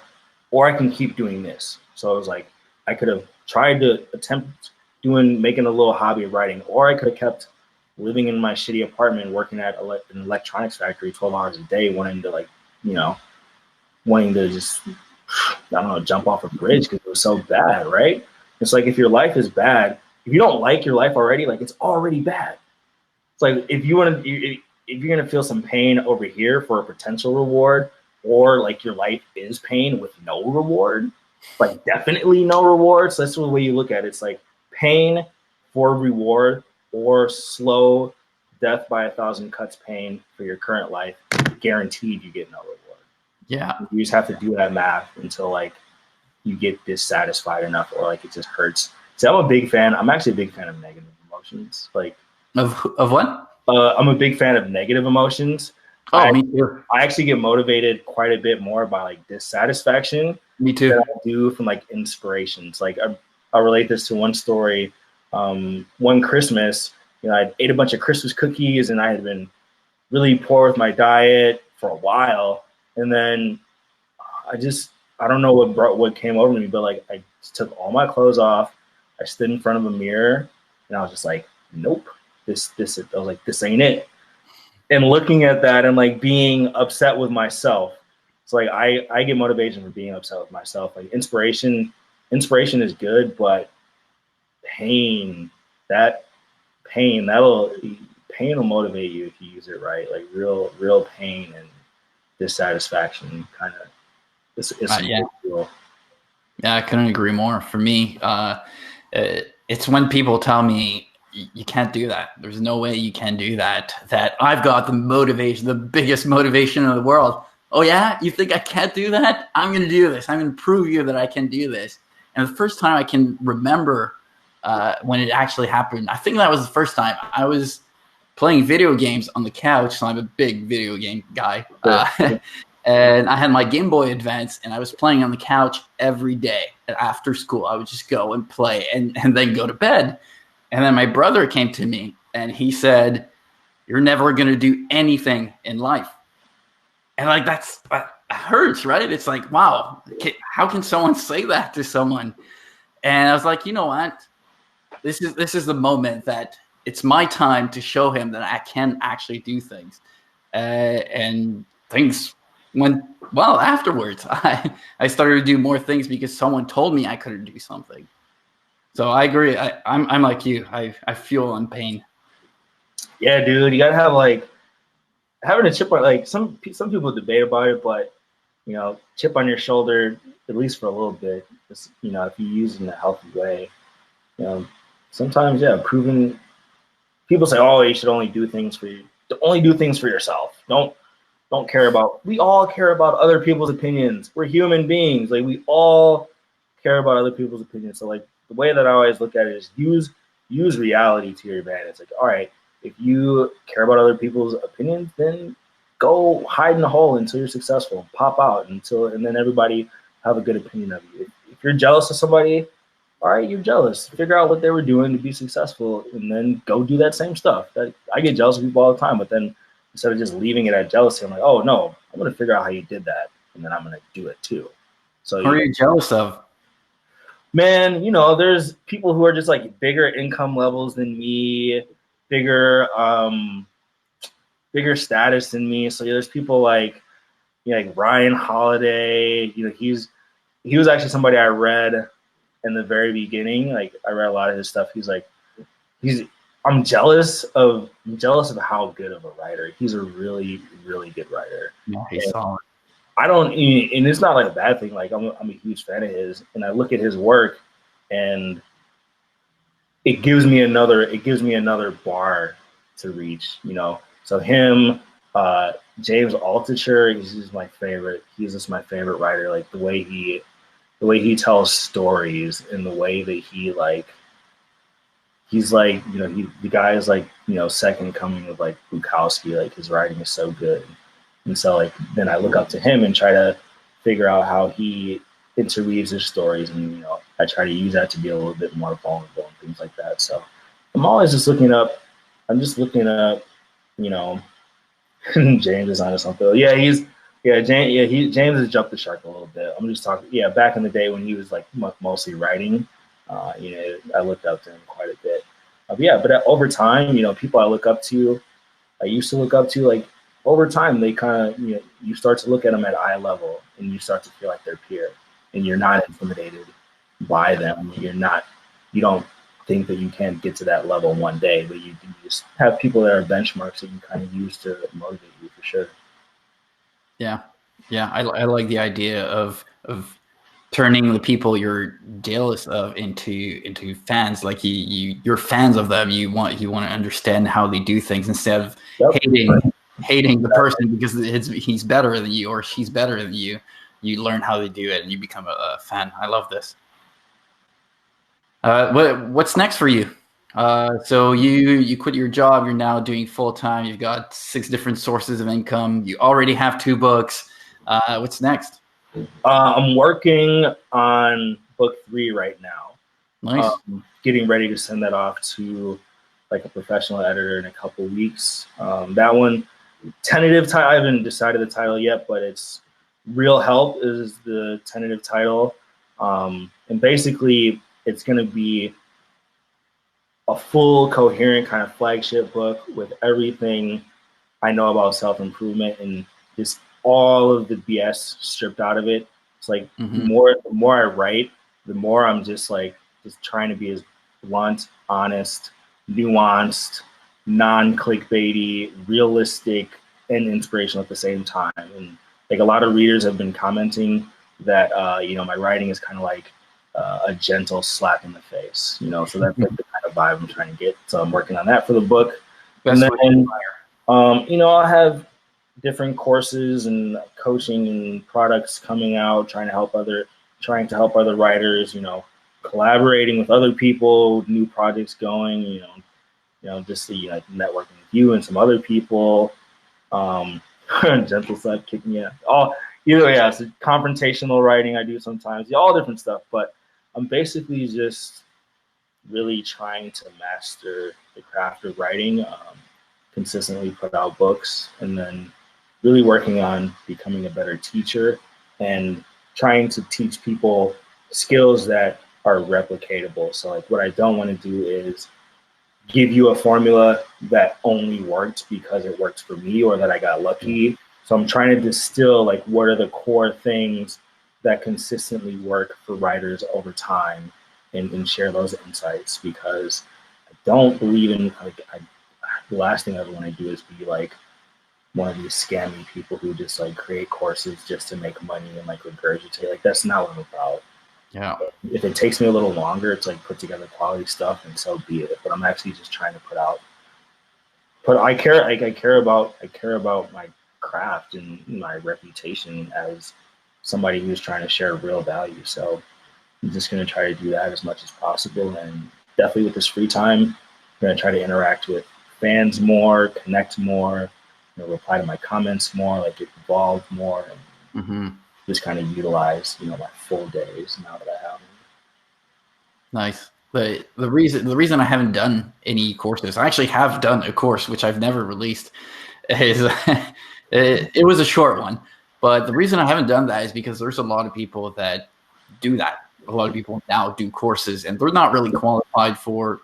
or I can keep doing this. So I was like, I could have tried to attempt making a little hobby of writing, or I could have kept living in my shitty apartment, working at an electronics factory 12 hours a day, wanting to just, I don't know, jump off a bridge because it was so bad, right? It's like if your life is bad, if you don't like your life already, like it's already bad. It's like if you're gonna feel some pain over here for a potential reward, or like your life is pain with no reward, like definitely no reward. So that's the way you look at it. It's like pain for reward or slow death by 1,000 cuts pain for your current life. Guaranteed you get no reward. Yeah. You just have to do that math until like you get dissatisfied enough, or like it just hurts. So I'm a big fan. I'm actually a big fan of negative emotions. Like Of what? I'm a big fan of negative emotions. Oh, I me too. I actually get motivated quite a bit more by like dissatisfaction Me than too. I do from like inspirations. Like I'll relate this to one story. One Christmas, I ate a bunch of Christmas cookies and I had been really poor with my diet for a while. And then I don't know what came over me, but like I took all my clothes off. I stood in front of a mirror and I was just like, nope, I was like, this ain't it. And looking at that and like being upset with myself. It's like I get motivation from being upset with myself. Like inspiration is good, but pain, that pain, pain will motivate you if you use it right. Like real pain and dissatisfaction kind of it's Yeah. cool. Yeah, I couldn't agree more. For me, it's when people tell me you can't do that. There's no way you can do that. That I've got the motivation, the biggest motivation in the world. Oh yeah, you think I can't do that? I'm going to do this. I'm going to prove you that I can do this. And the first time I can remember when it actually happened, I think that was the first time I was playing video games on the couch. So I'm a big video game guy. And I had my Game Boy Advance, and I was playing on the couch every day. And after school, I would just go and play and then go to bed. And then my brother came to me, and he said, "You're never going to do anything in life." And like that hurts, right? It's like, wow, how can someone say that to someone? And I was like, you know what? This is the moment that it's my time to show him that I can actually do things. And things went well afterwards. I started to do more things because someone told me I couldn't do something. So I agree. I'm like you. I feel on pain. Yeah, dude, you gotta have like having a chip on, like some people debate about it, but chip on your shoulder at least for a little bit. Just, if you use it in a healthy way, you know, sometimes proving people say, oh, you should only do things for you. Only do things for yourself. Don't care about. We all care about other people's opinions. We're human beings. Like we all care about other people's opinions. So like the way that I always look at it is use reality to your advantage. Like, all right, if you care about other people's opinions, then go hide in a hole until you're successful. Pop out and then everybody have a good opinion of you. If you're jealous of somebody, all right, you're jealous. Figure out what they were doing to be successful, and then go do that same stuff. I get jealous of people all the time, but then instead of just leaving it at jealousy, I'm like, oh no, I'm gonna figure out how you did that, and then I'm gonna do it too. So Who are you jealous of? Man, there's people who are just like bigger income levels than me, bigger status than me. So there's people like like Ryan Holiday. He was actually somebody I read in the very beginning. Like I read a lot of his stuff. I'm jealous of how good of a writer. He's a really, really good writer. Yeah, he's solid. I don't, and it's not like a bad thing. Like I'm a huge fan of his, and I look at his work, and it gives me another bar to reach. So him, James Altucher, he's just my favorite. He's just my favorite writer. Like the way he tells stories, and the way that he's like, the guy is like, second coming of like Bukowski. Like his writing is so good. And so like then I look up to him and try to figure out how he interweaves his stories, and I try to use that to be a little bit more vulnerable and things like that. So I'm always just looking up. I'm just looking up, James is onto something. Yeah, James has jumped the shark a little bit. I'm just talking. Yeah, back in the day when he was like mostly writing, I looked up to him quite a bit. But over time, people I used to look up to, like over time, they kind of, you start to look at them at eye level, and you start to feel like they're peer, and you're not intimidated by them. You don't think that you can't get to that level one day, but you just have people that are benchmarks that you kind of use to motivate you for sure. Yeah, yeah. I like the idea of turning the people you're jealous of into fans. Like you're fans of them. You want to understand how they do things instead of Yep. hating hating the person because he's better than you or she's better than you. You learn how to do it and you become a fan. I love this. What's next for you? So you quit your job. You're now doing full time. You've got 6 different sources of income. You already have 2 books. What's next? I'm working on book 3 right now. Nice. Getting ready to send that off to like a professional editor in a couple weeks. That one, tentative title. I haven't decided the title yet, but it's Real Help is the tentative title. And basically, it's going to be a full, coherent kind of flagship book with everything I know about self-improvement and just all of the BS stripped out of it. It's like the more I write, the more I'm just trying to be as blunt, honest, nuanced, non-clickbaity, realistic, and inspirational at the same time. And like a lot of readers have been commenting that my writing is kind of like a gentle slap in the face, so that's like the kind of vibe I'm trying to get. So I'm working on that for the book. And then, I'll have different courses and coaching and products coming out, trying to help other writers, collaborating with other people, new projects going, just networking with you and some other people. Gentle slap kicking in. So confrontational writing I do sometimes, all different stuff, but I'm basically just really trying to master the craft of writing, consistently put out books, and then really working on becoming a better teacher and trying to teach people skills that are replicatable. So like what I don't want to do is give you a formula that only worked because it worked for me or that I got lucky. So I'm trying to distill like what are the core things that consistently work for writers over time and share those insights, because I don't believe in the last thing I ever want to do is be like one of these scammy people who just like create courses just to make money and like regurgitate. Like that's not what I'm about. Yeah. If it takes me a little longer to like put together quality stuff, and so be it. But I'm actually just trying to I care about my craft and my reputation as somebody who's trying to share real value. So I'm just going to try to do that as much as possible. And definitely with this free time, I'm going to try to interact with fans more, connect more, reply to my comments more, like get involved more, and just kind of utilize, my full days now that I have them. Nice. The reason I haven't done any courses, I actually have done a course which I've never released, is it was a short one. But the reason I haven't done that is because there's a lot of people that do that. A lot of people now do courses, and they're not really qualified for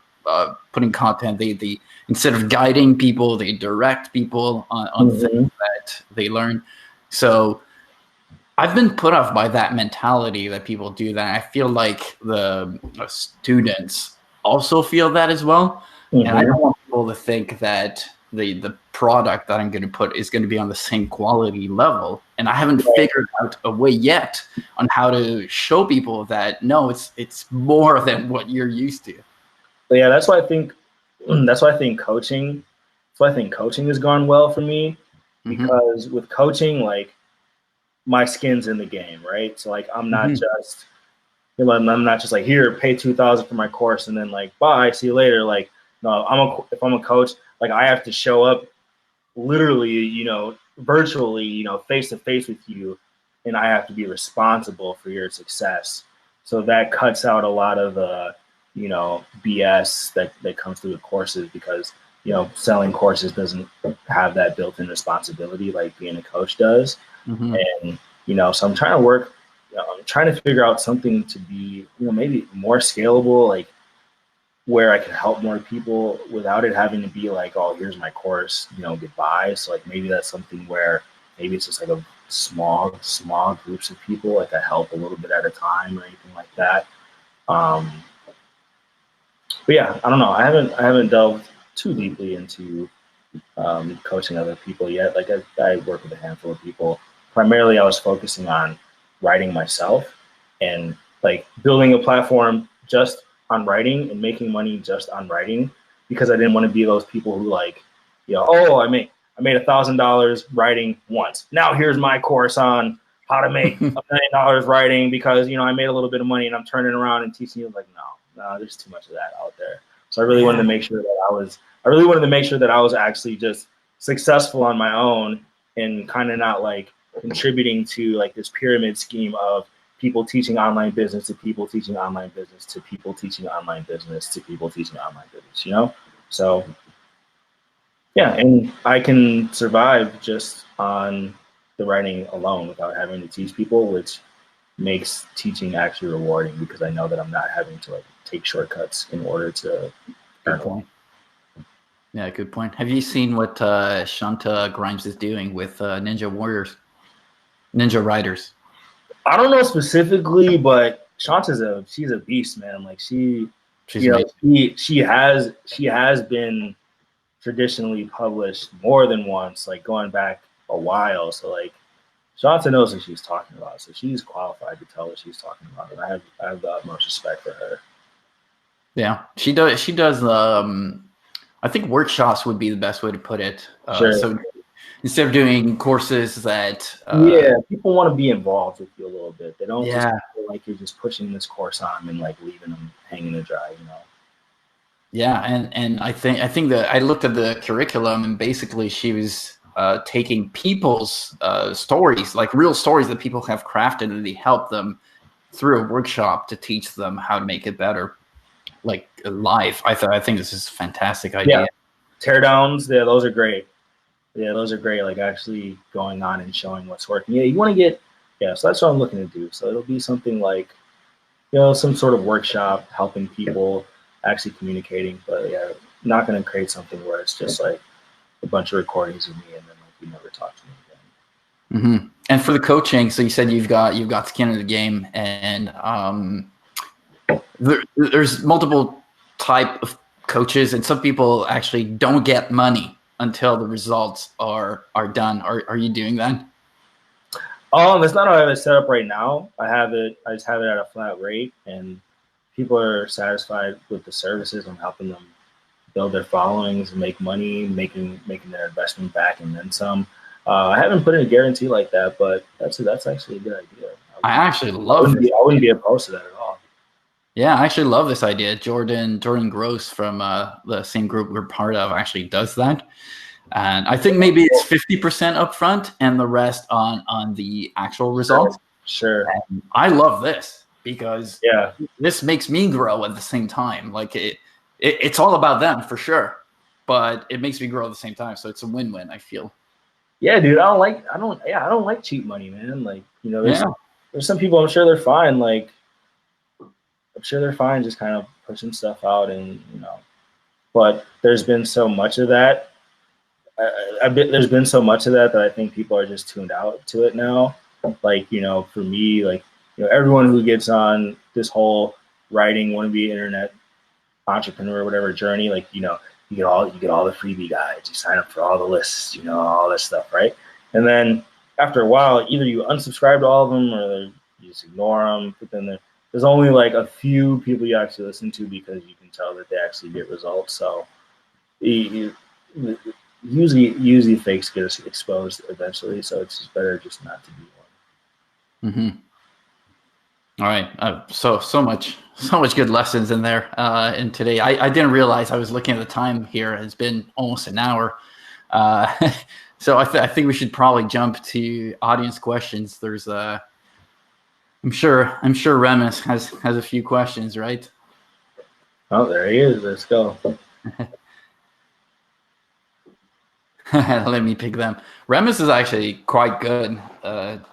putting content. They instead of guiding people, they direct people on things that they learn. So I've been put off by that mentality that people do that. I feel like the students also feel that as well. And I don't want people to think that the product that I'm going to put is going to be on the same quality level. And I haven't figured out a way yet on how to show people that, no, it's more than what you're used to. But yeah, that's why I think coaching has gone well for me, because with coaching, like my skin's in the game, right? So like I'm not just I'm not just like, here, pay $2,000 for my course and then like bye, see you later. Like no, if I'm a coach, like I have to show up literally, virtually, face to face with you, and I have to be responsible for your success. So that cuts out a lot of BS that comes through the courses, because selling courses doesn't have that built-in responsibility like being a coach does. And so I'm trying to work, I'm trying to figure out something to be maybe more scalable, like where I can help more people without it having to be like, oh, here's my course, goodbye. So like maybe that's something where maybe it's just like a small groups of people, like I help a little bit at a time or anything like that. But yeah, I don't know. I haven't delved too deeply into coaching other people yet. Like I work with a handful of people. Primarily, I was focusing on writing myself and like building a platform just on writing and making money just on writing, because I didn't want to be those people who like, oh, I I made $1,000 writing once. Now here's my course on how to make $1 million writing because, you know, I made a little bit of money and I'm turning around and teaching you. Like, no, there's too much of that out there. So I really wanted to make sure that I was actually just successful on my own and kind of not like contributing to like this pyramid scheme of people teaching online business to people teaching online business to people teaching online business to people teaching online business, you know? So yeah, and I can survive just on the writing alone without having to teach people, which makes teaching actually rewarding because I know that I'm not having to like take shortcuts in order to Good point. Yeah, good point. Have you seen what Shanta Grimes is doing with Ninja Riders? I don't know specifically, but Shanta's she's a beast, man. Like she has been traditionally published more than once, like going back a while. So like Shanta knows what she's talking about. So she's qualified to tell what she's talking about. And I have the utmost respect for her. Yeah, she does. She does. I think workshops would be the best way to put it. Sure. So instead of doing courses that people want to be involved with you a little bit. They don't just feel like you're just pushing this course on them and like leaving them hanging to dry, you know. Yeah, and I think that I looked at the curriculum and basically she was taking people's stories, like real stories that people have crafted, and they help them through a workshop to teach them how to make it better, like live. I think this is a fantastic idea. Yeah, teardowns, yeah, those are great. Yeah, those are great. Like actually going on and showing what's working. Yeah, you want to get, so that's what I'm looking to do. So it'll be something like, you know, some sort of workshop helping people actually communicating. But yeah, not going to create something where it's just like a bunch of recordings of me and then like you never talk to me again. Mm-hmm. And for the coaching, so you said you've got skin in the game, and there's multiple type of coaches, and some people actually don't get money until the results are done. Are you doing that? That's not how I have it set up right now. I just have it at a flat rate, and people are satisfied with the services. I'm helping them build their followings, make money, making their investment back, and then some. I haven't put in a guarantee like that, but that's actually a good idea. I actually love it. I wouldn't be opposed to that at all. Yeah, I actually love this idea. Jordan Gross from the same group we're part of actually does that. And I think maybe it's 50% upfront and the rest on the actual results. Sure. And I love this because this makes me grow at the same time. Like it's all about them for sure, but it makes me grow at the same time. So it's a win-win, I feel. Yeah, dude. I don't like cheap money, man. Like, you know, there's some people I'm sure they're fine. Like, I'm sure they're fine just kind of pushing stuff out and, you know, but there's been so much of that. There's been so much of that I think people are just tuned out to it now. Like, you know, for me, like, you know, everyone who gets on this whole writing, want to be internet entrepreneur, whatever journey, like, you know, you get all the freebie guides, you sign up for all the lists, you know, all this stuff, right? And then after a while, either you unsubscribe to all of them or you just ignore them. But then there's only like a few people you actually listen to because you can tell that they actually get results. So usually fakes get exposed eventually, so it's just better just not to be one. Mm-hmm. All right, so much good lessons in there. And today, I didn't realize I was looking at the time here. It's been almost an hour, so I think we should probably jump to audience questions. There's I'm sure Remus has a few questions, right? Oh, there he is. Let's go. Let me pick them. Remus is actually quite good.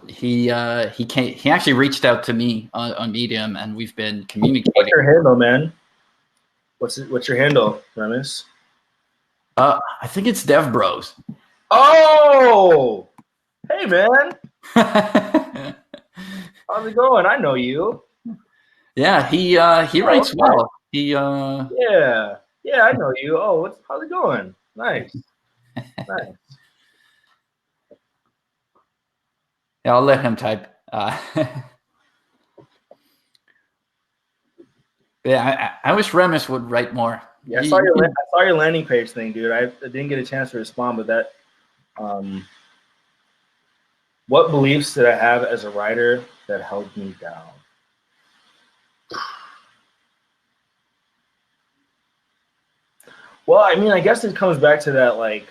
He actually reached out to me on Medium, and we've been communicating. What's your handle, man? What's your handle, Remus? I think it's Dev Bros. Oh, hey, man. How's it going? I know you. Yeah, he writes well. He yeah, I know you. Oh, how's it going? Nice. Nice. Yeah, I'll let him type. Yeah, I wish Remus would write more. Yeah, I saw your landing page thing, dude. I didn't get a chance to respond, but What beliefs did I have as a writer that held me down? Well, I mean, I guess it comes back to that, like,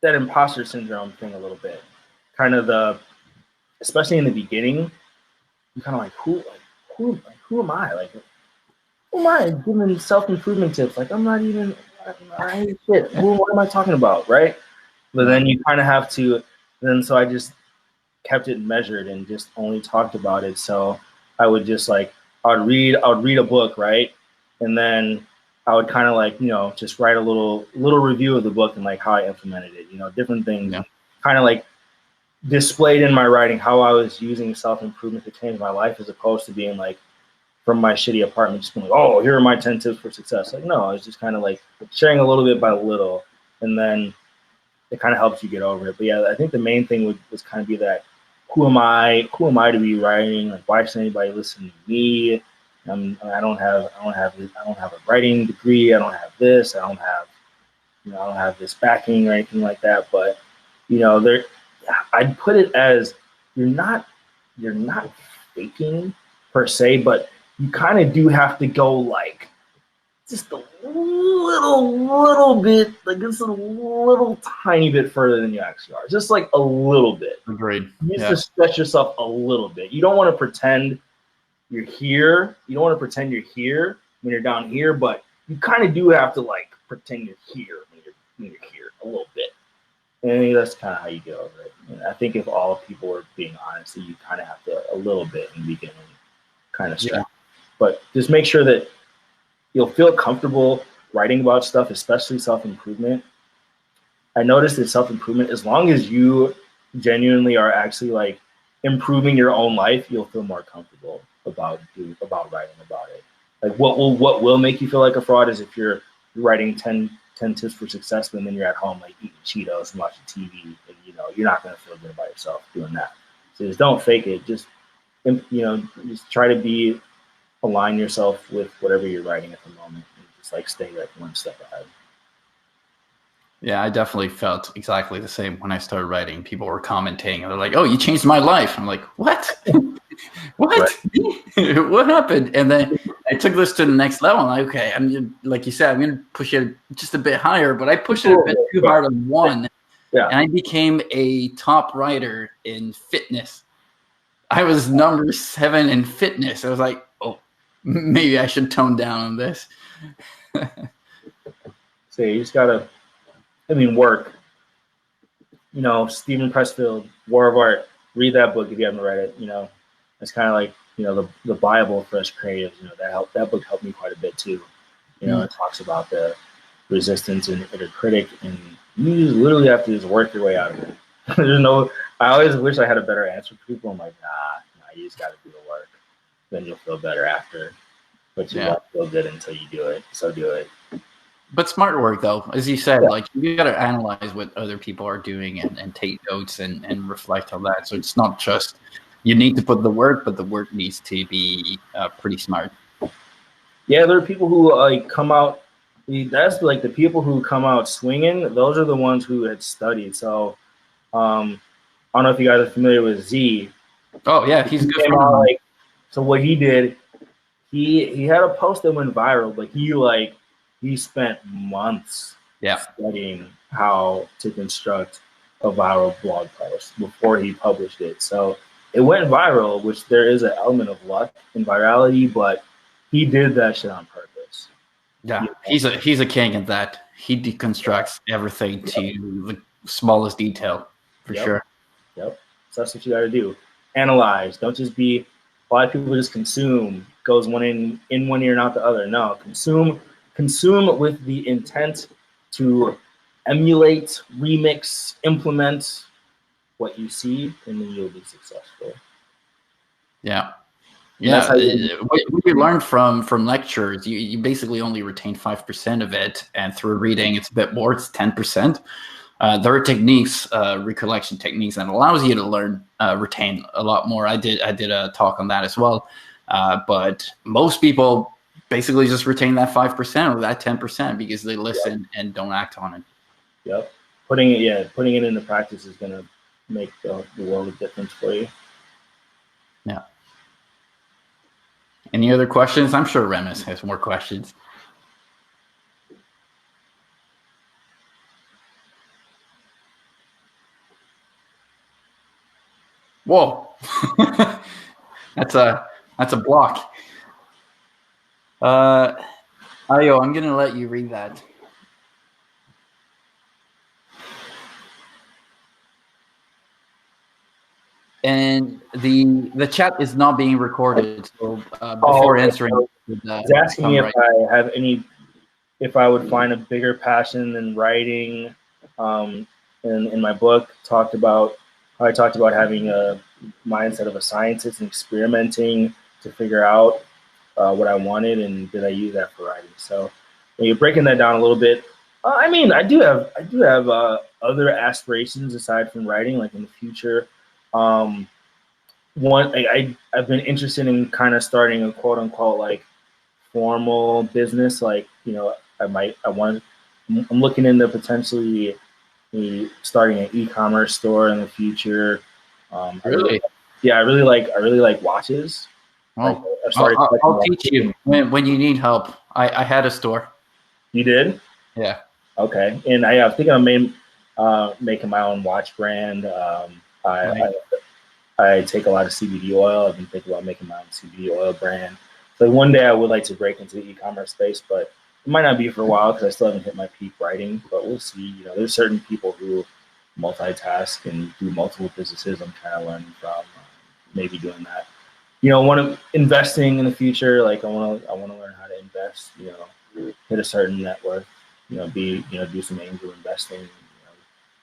that imposter syndrome thing a little bit. Kind of especially in the beginning, you're kind of like, who am I? Like, who am I giving self-improvement tips? Like, I ain't shit. What am I talking about, right? But then you kind of have to, so I just kept it measured and just only talked about it. So I would just like, I would read a book, right? And then I would kind of like, just write a little review of the book and like how I implemented it, different things, kind of like displayed in my writing how I was using self-improvement to change my life, as opposed to being like from my shitty apartment, just being like, oh, here are my 10 tips for success. Like, no, I was just kind of like sharing a little bit by little, and then it kind of helps you get over it. But yeah, I think the main thing was kind of be that, who am I to be writing? Like, why should anybody listen to me? I don't have a writing degree. I don't have this. I don't have this backing or anything like that. But I'd put it as, you're not faking per se, but you kind of do have to go like just a little bit, like just a little tiny bit further than you actually are. Just like a little bit. Agreed. You need to stretch yourself a little bit. You don't want to pretend you're here. You don't want to pretend you're here when you're down here, but you kind of do have to like pretend you're here when you're here a little bit. And I think that's kind of how you get over it. And I think if all people are being honest, you kind of have to a little bit in the beginning, kind of stretch. Yeah. But just make sure that you'll feel comfortable writing about stuff, especially self-improvement. I noticed that self-improvement, as long as you genuinely are actually like improving your own life, you'll feel more comfortable about writing about it. Like what will make you feel like a fraud is if you're writing 10 tips for success, and then you're at home like eating Cheetos and watching TV, and you're not going to feel good about yourself doing that. So just don't fake it. Just just try to align yourself with whatever you're writing at the moment, and just like stay like one step ahead. Yeah, I definitely felt exactly the same when I started writing. People were commenting, and they're like, "Oh, you changed my life." I'm like, "What? What? What happened?" And then I took this to the next level. I'm like, okay, like you said, I'm going to push it just a bit higher, but I pushed it a bit too hard on one, and I became a top writer in fitness. I was number 7 in fitness. I was like, oh, maybe I should tone down on this. So you just gotta, work. Stephen Pressfield, War of Art. Read that book if you haven't read it. It's kind of like the Bible for us creatives. That book helped me quite a bit too. It talks about the resistance and inner critic, and you just literally have to just work your way out of it. I always wish I had a better answer for people. I'm like, nah, you just got to do the work. Then you'll feel better after. But you won't feel good until you do it. So do it. But smart work, though, as you said, like you got to analyze what other people are doing and take notes and reflect on that. So it's not just you need to put the work, but the work needs to be pretty smart. Yeah, there are people who like come out. That's like the people who come out swinging. Those are the ones who had studied. So I don't know if you guys are familiar with Z. Oh yeah, he's a good friend. So what he did, he had a post that went viral, but he spent months studying how to construct a viral blog post before he published it. So it went viral, which there is an element of luck in virality, but he did that shit on purpose. Yeah, he's a king at that. He deconstructs everything to the smallest detail, for sure. Yep. So that's what you got to do. Analyze. Don't just be. A lot of people just consume. Goes one in one ear, not the other. No, consume with the intent to emulate, remix, implement what you see, and then you'll be successful. Yeah. Yeah, what you learn from lectures, you basically only retain 5% of it, and through reading, it's a bit more. It's 10%. There are techniques, recollection techniques, that allows you to retain a lot more. I did a talk on that as well, but most people basically just retain that 5% or that 10% because they listen and don't act on it. Yep. putting it into practice is going to make the world of difference for you. Yeah. Any other questions? I'm sure Remus has more questions. Whoa. That's a block. Ayo, I'm gonna let you read that. And the chat is not being recorded, so before answering, he's asking me if I have if I would find a bigger passion than writing. In my book, I talked about having a mindset of a scientist and experimenting to figure out what I wanted, and did I use that for writing? So when you're breaking that down a little bit, I mean, I do have other aspirations aside from writing, like in the future. I've been interested in kind of starting a quote unquote like formal business. Like, you know, I'm looking into potentially starting an e-commerce store in the future. Really? I really like watches. Oh, like, I'll teach you when you need help. I had a store. You did? Yeah. Okay. And I think I'm making my own watch brand. I take a lot of CBD oil. I've been thinking about making my own CBD oil brand. So one day I would like to break into the e-commerce space, but it might not be for a while because I still haven't hit my peak writing. But we'll see. You know, there's certain people who multitask and do multiple businesses. I'm trying to learn from maybe doing that. You know, investing in the future. Like I want to learn how to invest. You know, hit a certain net worth. You know, do some angel investing. You know,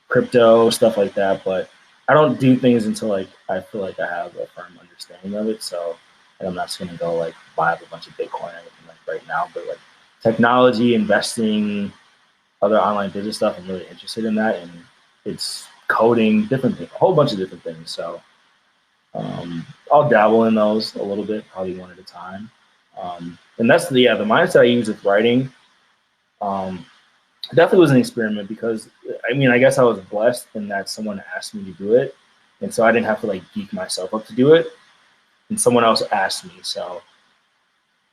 crypto stuff like that. But I don't do things until like I feel like I have a firm understanding of it. So I'm not just gonna go like buy up a bunch of Bitcoin or anything like right now. But like technology, investing, other online business stuff, I'm really interested in that, and it's coding, different things, a whole bunch of different things. So I'll dabble in those a little bit, probably one at a time. And that's the mindset I use with writing. Definitely was an experiment because I mean, I guess I was blessed in that someone asked me to do it, and so I didn't have to like geek myself up to do it, and someone else asked me. So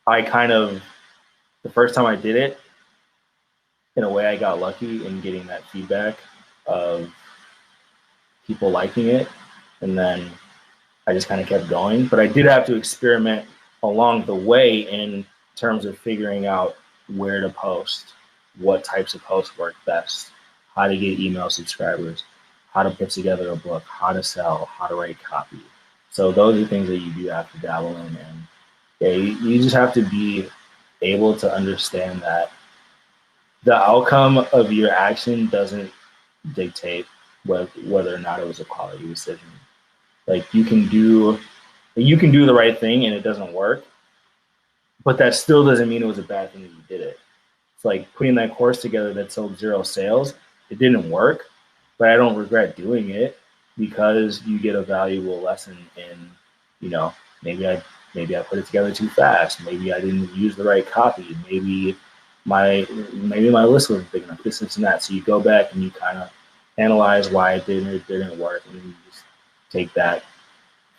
I kind of, the first time I did it, in a way I got lucky in getting that feedback of people liking it, and then I just kind of kept going. But I did have to experiment along the way in terms of figuring out where to post, what types of posts work best, how to get email subscribers, how to put together a book, how to sell, how to write copy. So those are things that you do have to dabble in, and you just have to be able to understand that the outcome of your action doesn't dictate whether or not it was a quality decision. Like you can do the right thing and it doesn't work, but that still doesn't mean it was a bad thing that you did it. It's like putting that course together that sold 0 sales. It didn't work, but I don't regret doing it because you get a valuable lesson in, you know, maybe I put it together too fast. Maybe I didn't use the right copy. Maybe my list wasn't big enough, this and that. So you go back and you kind of analyze why it didn't or didn't work, and then you just take that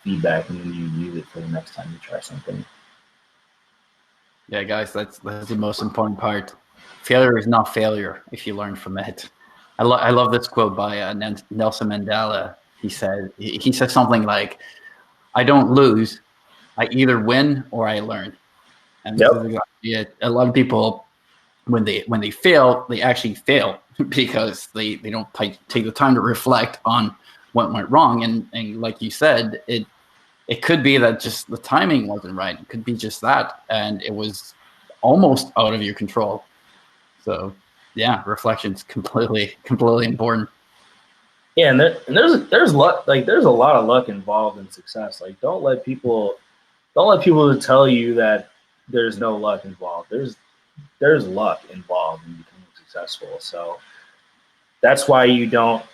feedback and then you use it for the next time you try something. Yeah, guys, that's the most important part. Failure is not failure if you learn from it. I love this quote by Nelson Mandela. He said something like, "I don't lose. I either win or I learn." And this is exactly it. A lot of people, when they fail, they actually fail because they don't take the time to reflect on what went wrong. And like you said, it could be that just the timing wasn't right. It could be just that, and it was almost out of your control. So yeah, reflection's completely important. Yeah, and there's luck. Like there's a lot of luck involved in success. Like don't let people tell you that there's no luck involved. There's luck involved in becoming successful. So that's why you don't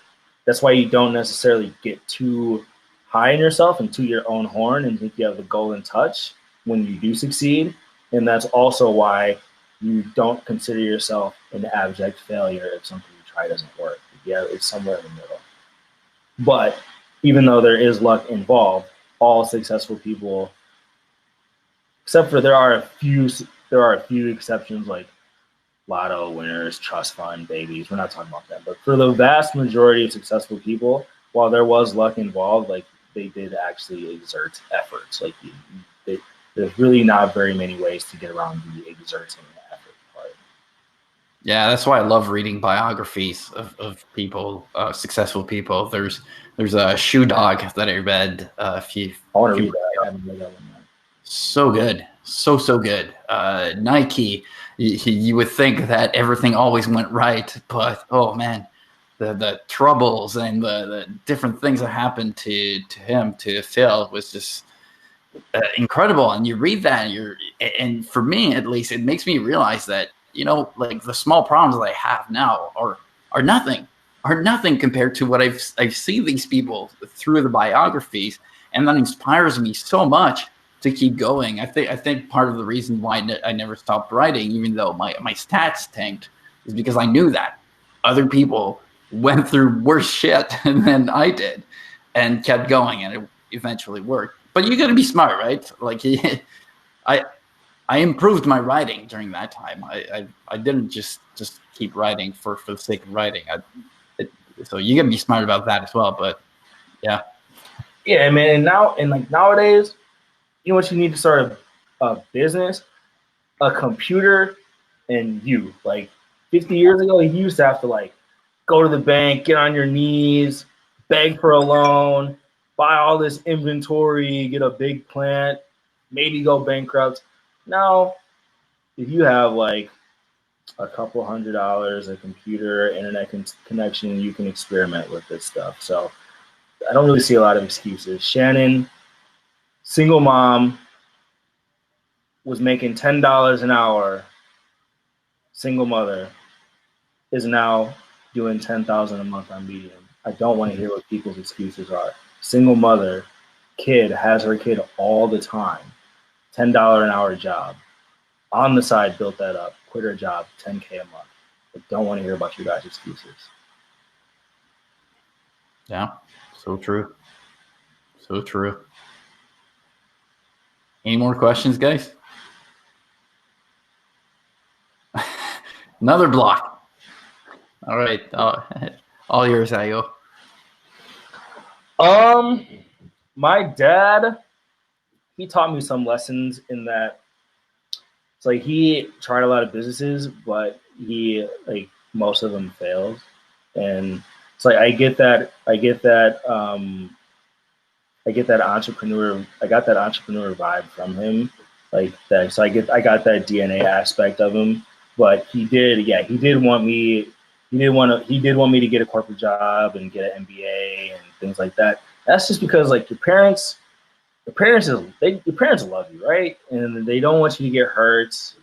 necessarily get too high in yourself and to your own horn and think you have the golden touch when you do succeed. And that's also why you don't consider yourself an abject failure if something you try doesn't work, Yeah, it's somewhere in the middle. But even though there is luck involved, all successful people, except for there are a few exceptions like lotto winners, trust fund babies. We're not talking about that. But for the vast majority of successful people, while there was luck involved, like they did actually exert efforts. Like there's really not very many ways to get around the exerting effort part. Yeah, that's why I love reading biographies of people, successful people. There's a Shoe Dog that I read a few. I want to read that. I haven't read that one yet. So good, so good. Nike. You would think that everything always went right, but oh man, the troubles and the different things that happened to him, to Phil, was just incredible. And you read that, and for me at least, it makes me realize that, you know, like the small problems that I have now are nothing compared to what I've seen these people through the biographies, and that inspires me so much to keep going. I think part of the reason why I never stopped writing, even though my stats tanked, is because I knew that other people went through worse shit than I did and kept going, and it eventually worked. But you got to be smart, right? Like I improved my writing during that time. I didn't just keep writing for the sake of writing. So you got to be smart about that as well. But yeah, man. And like nowadays, you know what you need to start a business, a computer, and you. Like 50 years ago, you used to have to like go to the bank, get on your knees, beg for a loan, buy all this inventory, get a big plant, maybe go bankrupt. Now, if you have like a couple $100, a computer, internet connection, you can experiment with this stuff. So I don't really see a lot of excuses. Shannon, single mom, was making $10 an hour, single mother, is now doing $10,000 a month on Medium. I don't want to hear what people's excuses are. Single mother, kid, has her kid all the time, $10 an hour job. On the side, built that up, quit her job, $10K a month. I don't want to hear about you guys' excuses. Yeah, so true. So true. Any more questions, guys? Another block. All right. All yours, Ayo. My dad, he taught me some lessons in that. It's like he tried a lot of businesses, but he like most of them failed. And it's like I get that entrepreneur. I got that entrepreneur vibe from him, like that. So I got that DNA aspect of him. But he did want me. He did want me to get a corporate job and get an MBA and things like that. That's just because like your parents love you, right? And they don't want you to get hurt.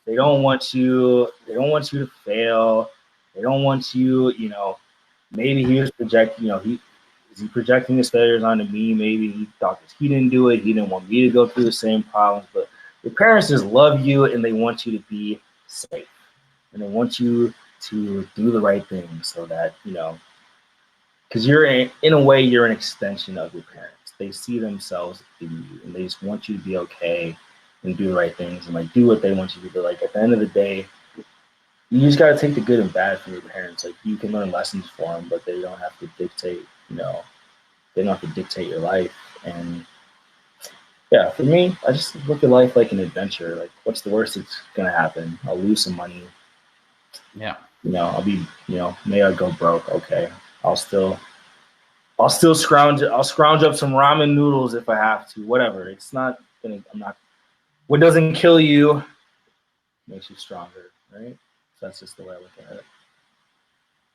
They don't want you to fail. They don't want you, maybe he was projecting, is he projecting his failures onto me? Maybe he thought that he didn't do it. He didn't want me to go through the same problems. But your parents just love you and they want you to be safe. And they want you to do the right thing so that, because in a way, you're an extension of your parents. They see themselves in you and they just want you to be okay and do the right things and like do what they want you to do. Like at the end of the day, you just got to take the good and bad from your parents. Like you can learn lessons for them, but they don't have to dictate, they don't have to dictate your life. And yeah, for me, I just look at life like an adventure. Like what's the worst that's going to happen? I'll lose some money. Yeah. I'll be, maybe I'll go broke. Okay. I'll still scrounge up some ramen noodles if I have to, whatever. What doesn't kill you makes you stronger, right? So that's just the way I look at it.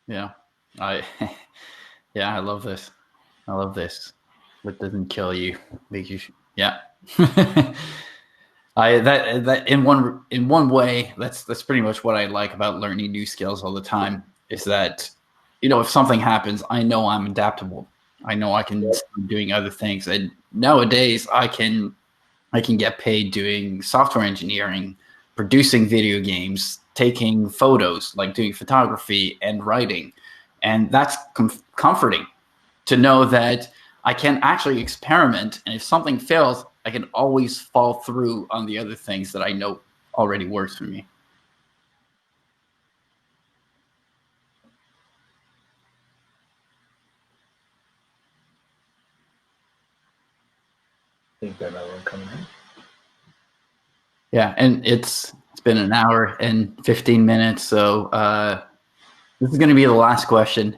Yeah. I love this. What doesn't kill you makes you, yeah. That in one way, that's pretty much what I like about learning new skills all the time, is that, if something happens, I know I'm adaptable. I know I can start doing other things. And nowadays I can get paid doing software engineering, producing video games, taking photos, like doing photography and writing. And that's comforting to know that I can actually experiment. And if something fails, I can always fall through on the other things that I know already works for me. I think that another one coming in. Yeah, and it's been an hour and 15 minutes, so this is going to be the last question.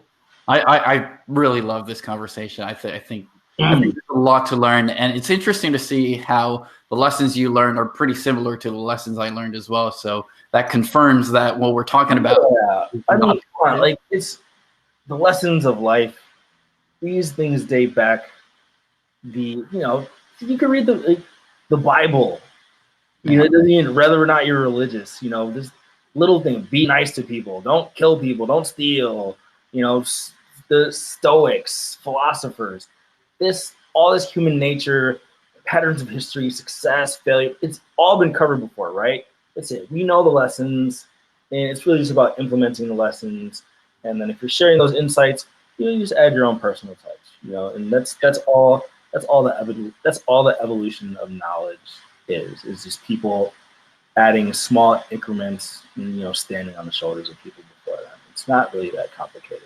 I really love this conversation. I think there's a lot to learn, and it's interesting to see how the lessons you learn are pretty similar to the lessons I learned as well. So that confirms that what we're talking about. Yeah, I mean, come on, like, it's the lessons of life. These things date back. You can read the Bible. You know, it doesn't even, whether or not you're religious. You know, this little thing: be nice to people, don't kill people, don't steal. You know, the Stoics, philosophers. All this human nature, patterns of history, success, failure. It's all been covered before, right? That's it. We know the lessons, and it's really just about implementing the lessons. And then if you're sharing those insights, you just add your own personal touch. You know, and that's all. That's all the evolution of knowledge is just people adding small increments and, you know, standing on the shoulders of people before them. It's not really that complicated.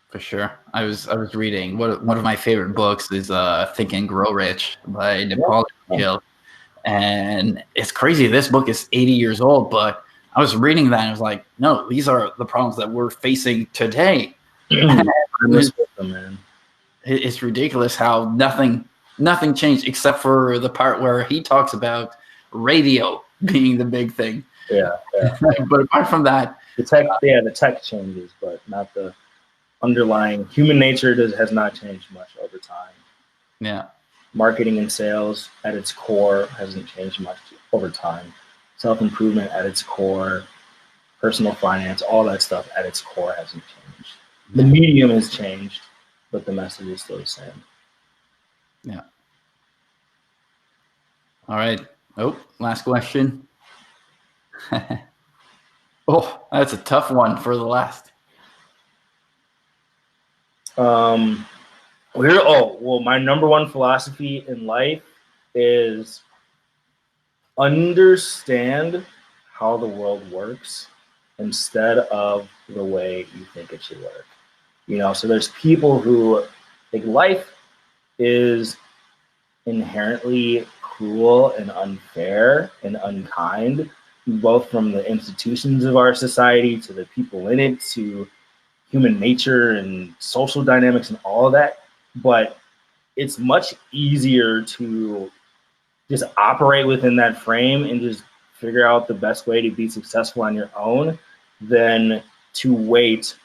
For sure. I was reading one of my favorite books is Think and Grow Rich by Napoleon Hill. And it's crazy. This book is 80 years old, but I was reading that and I was like, no, these are the problems that we're facing today. Man. It's ridiculous how nothing changed except for the part where he talks about radio being the big thing. Yeah. But apart from that, the tech changes, but not the underlying human nature has not changed much over time. Yeah. Marketing and sales at its core hasn't changed much over time. Self-improvement at its core, personal finance, all that stuff at its core hasn't changed. The medium has changed, but the message is still the same. Yeah. All right. Oh, last question. Oh, that's a tough one for the last. My number one philosophy in life is understand how the world works instead of the way you think it should work. You know, so there's people who think life is inherently cruel and unfair and unkind, both from the institutions of our society to the people in it to human nature and social dynamics and all of that. But it's much easier to just operate within that frame and just figure out the best way to be successful on your own than to wait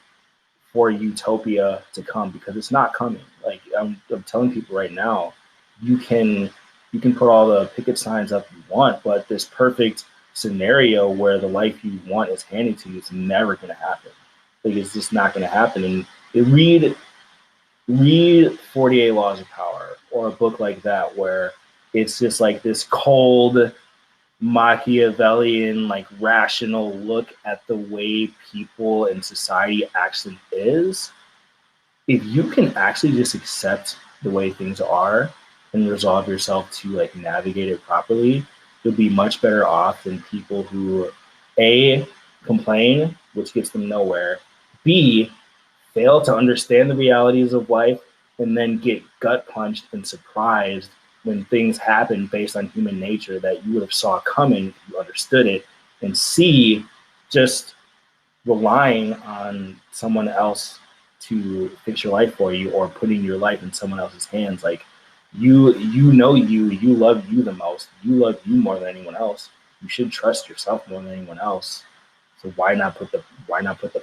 for utopia to come, because it's not coming. Like I'm telling people right now, you can put all the picket signs up you want, but this perfect scenario where the life you want is handed to you is never going to happen. Like it's just not going to happen. And read 48 Laws of Power or a book like that, where it's just like this cold Machiavellian, like rational look at the way people and society actually is. If you can actually just accept the way things are and resolve yourself to like navigate it properly, you'll be much better off than people who A, complain, which gets them nowhere, B, fail to understand the realities of life, and then get gut punched and surprised when things happen based on human nature that you would have saw coming if you understood it, and C, just relying on someone else to fix your life for you or putting your life in someone else's hands. Like you love you the most. You love you more than anyone else. You should trust yourself more than anyone else. So why not put the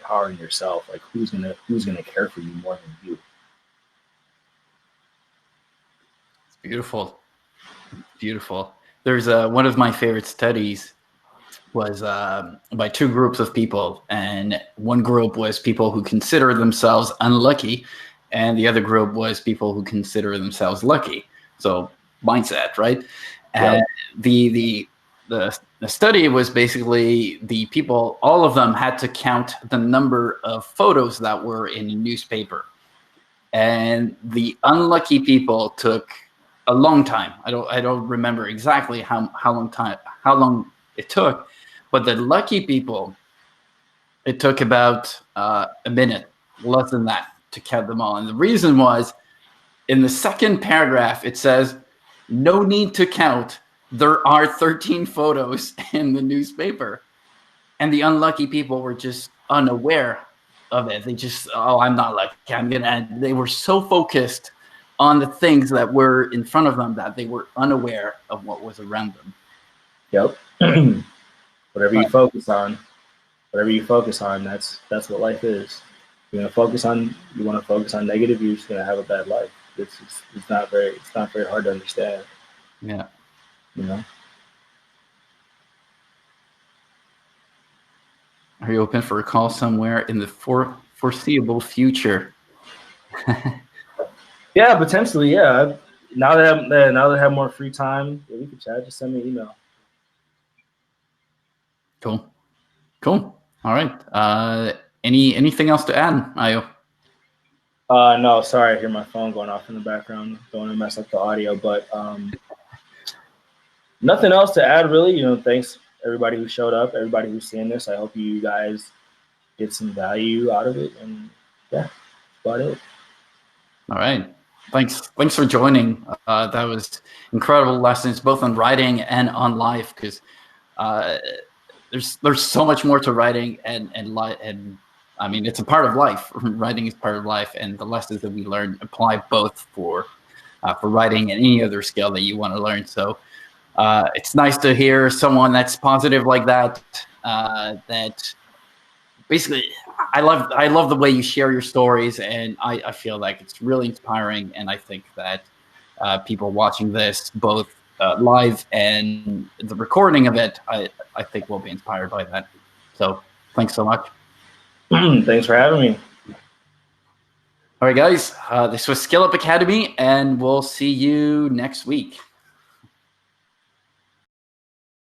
power in yourself? Like who's gonna care for you more than you? It's beautiful. Beautiful. There's one of my favorite studies was by two groups of people, and one group was people who consider themselves unlucky, and the other group was people who consider themselves lucky. So mindset, right? And the The study was basically the people, all of them had to count the number of photos that were in a newspaper. And the unlucky people took a long time. I don't remember exactly how long it took, but the lucky people, it took about a minute, less than that, to count them all. And the reason was, in the second paragraph, it says, "No need to count. There are 13 photos in the newspaper." And the unlucky people were just unaware of it. They just, "Oh, I'm not lucky. They were so focused on the things that were in front of them that they were unaware of what was around them. Yep. Whatever you focus on, that's what life is. You want to focus on negative, you're just gonna have a bad life. It's not very hard to understand. Yeah. You know. Are you open for a call somewhere in the foreseeable future? Yeah, potentially. Yeah. Now that I have more free time, we can chat. Just send me an email. Cool. All right. Anything else to add, Ayo? No, sorry. I hear my phone going off in the background. Don't want to mess up the audio, but nothing else to add, really. Thanks everybody who showed up, everybody who's seeing this. I hope you guys get some value out of it, and yeah, that's about it. All right. Thanks for joining. That was incredible lessons, both on writing and on life, because there's so much more to writing, and I mean, it's a part of life. Writing is part of life, and the lessons that we learn apply both for writing and any other skill that you want to learn. So it's nice to hear someone that's positive like that. That basically, I love the way you share your stories, and I feel like it's really inspiring. And I think that people watching this, both live and the recording of it, I think will be inspired by that. So thanks so much. Thanks for having me. All right, guys, this was SkillUp Academy, and we'll see you next week.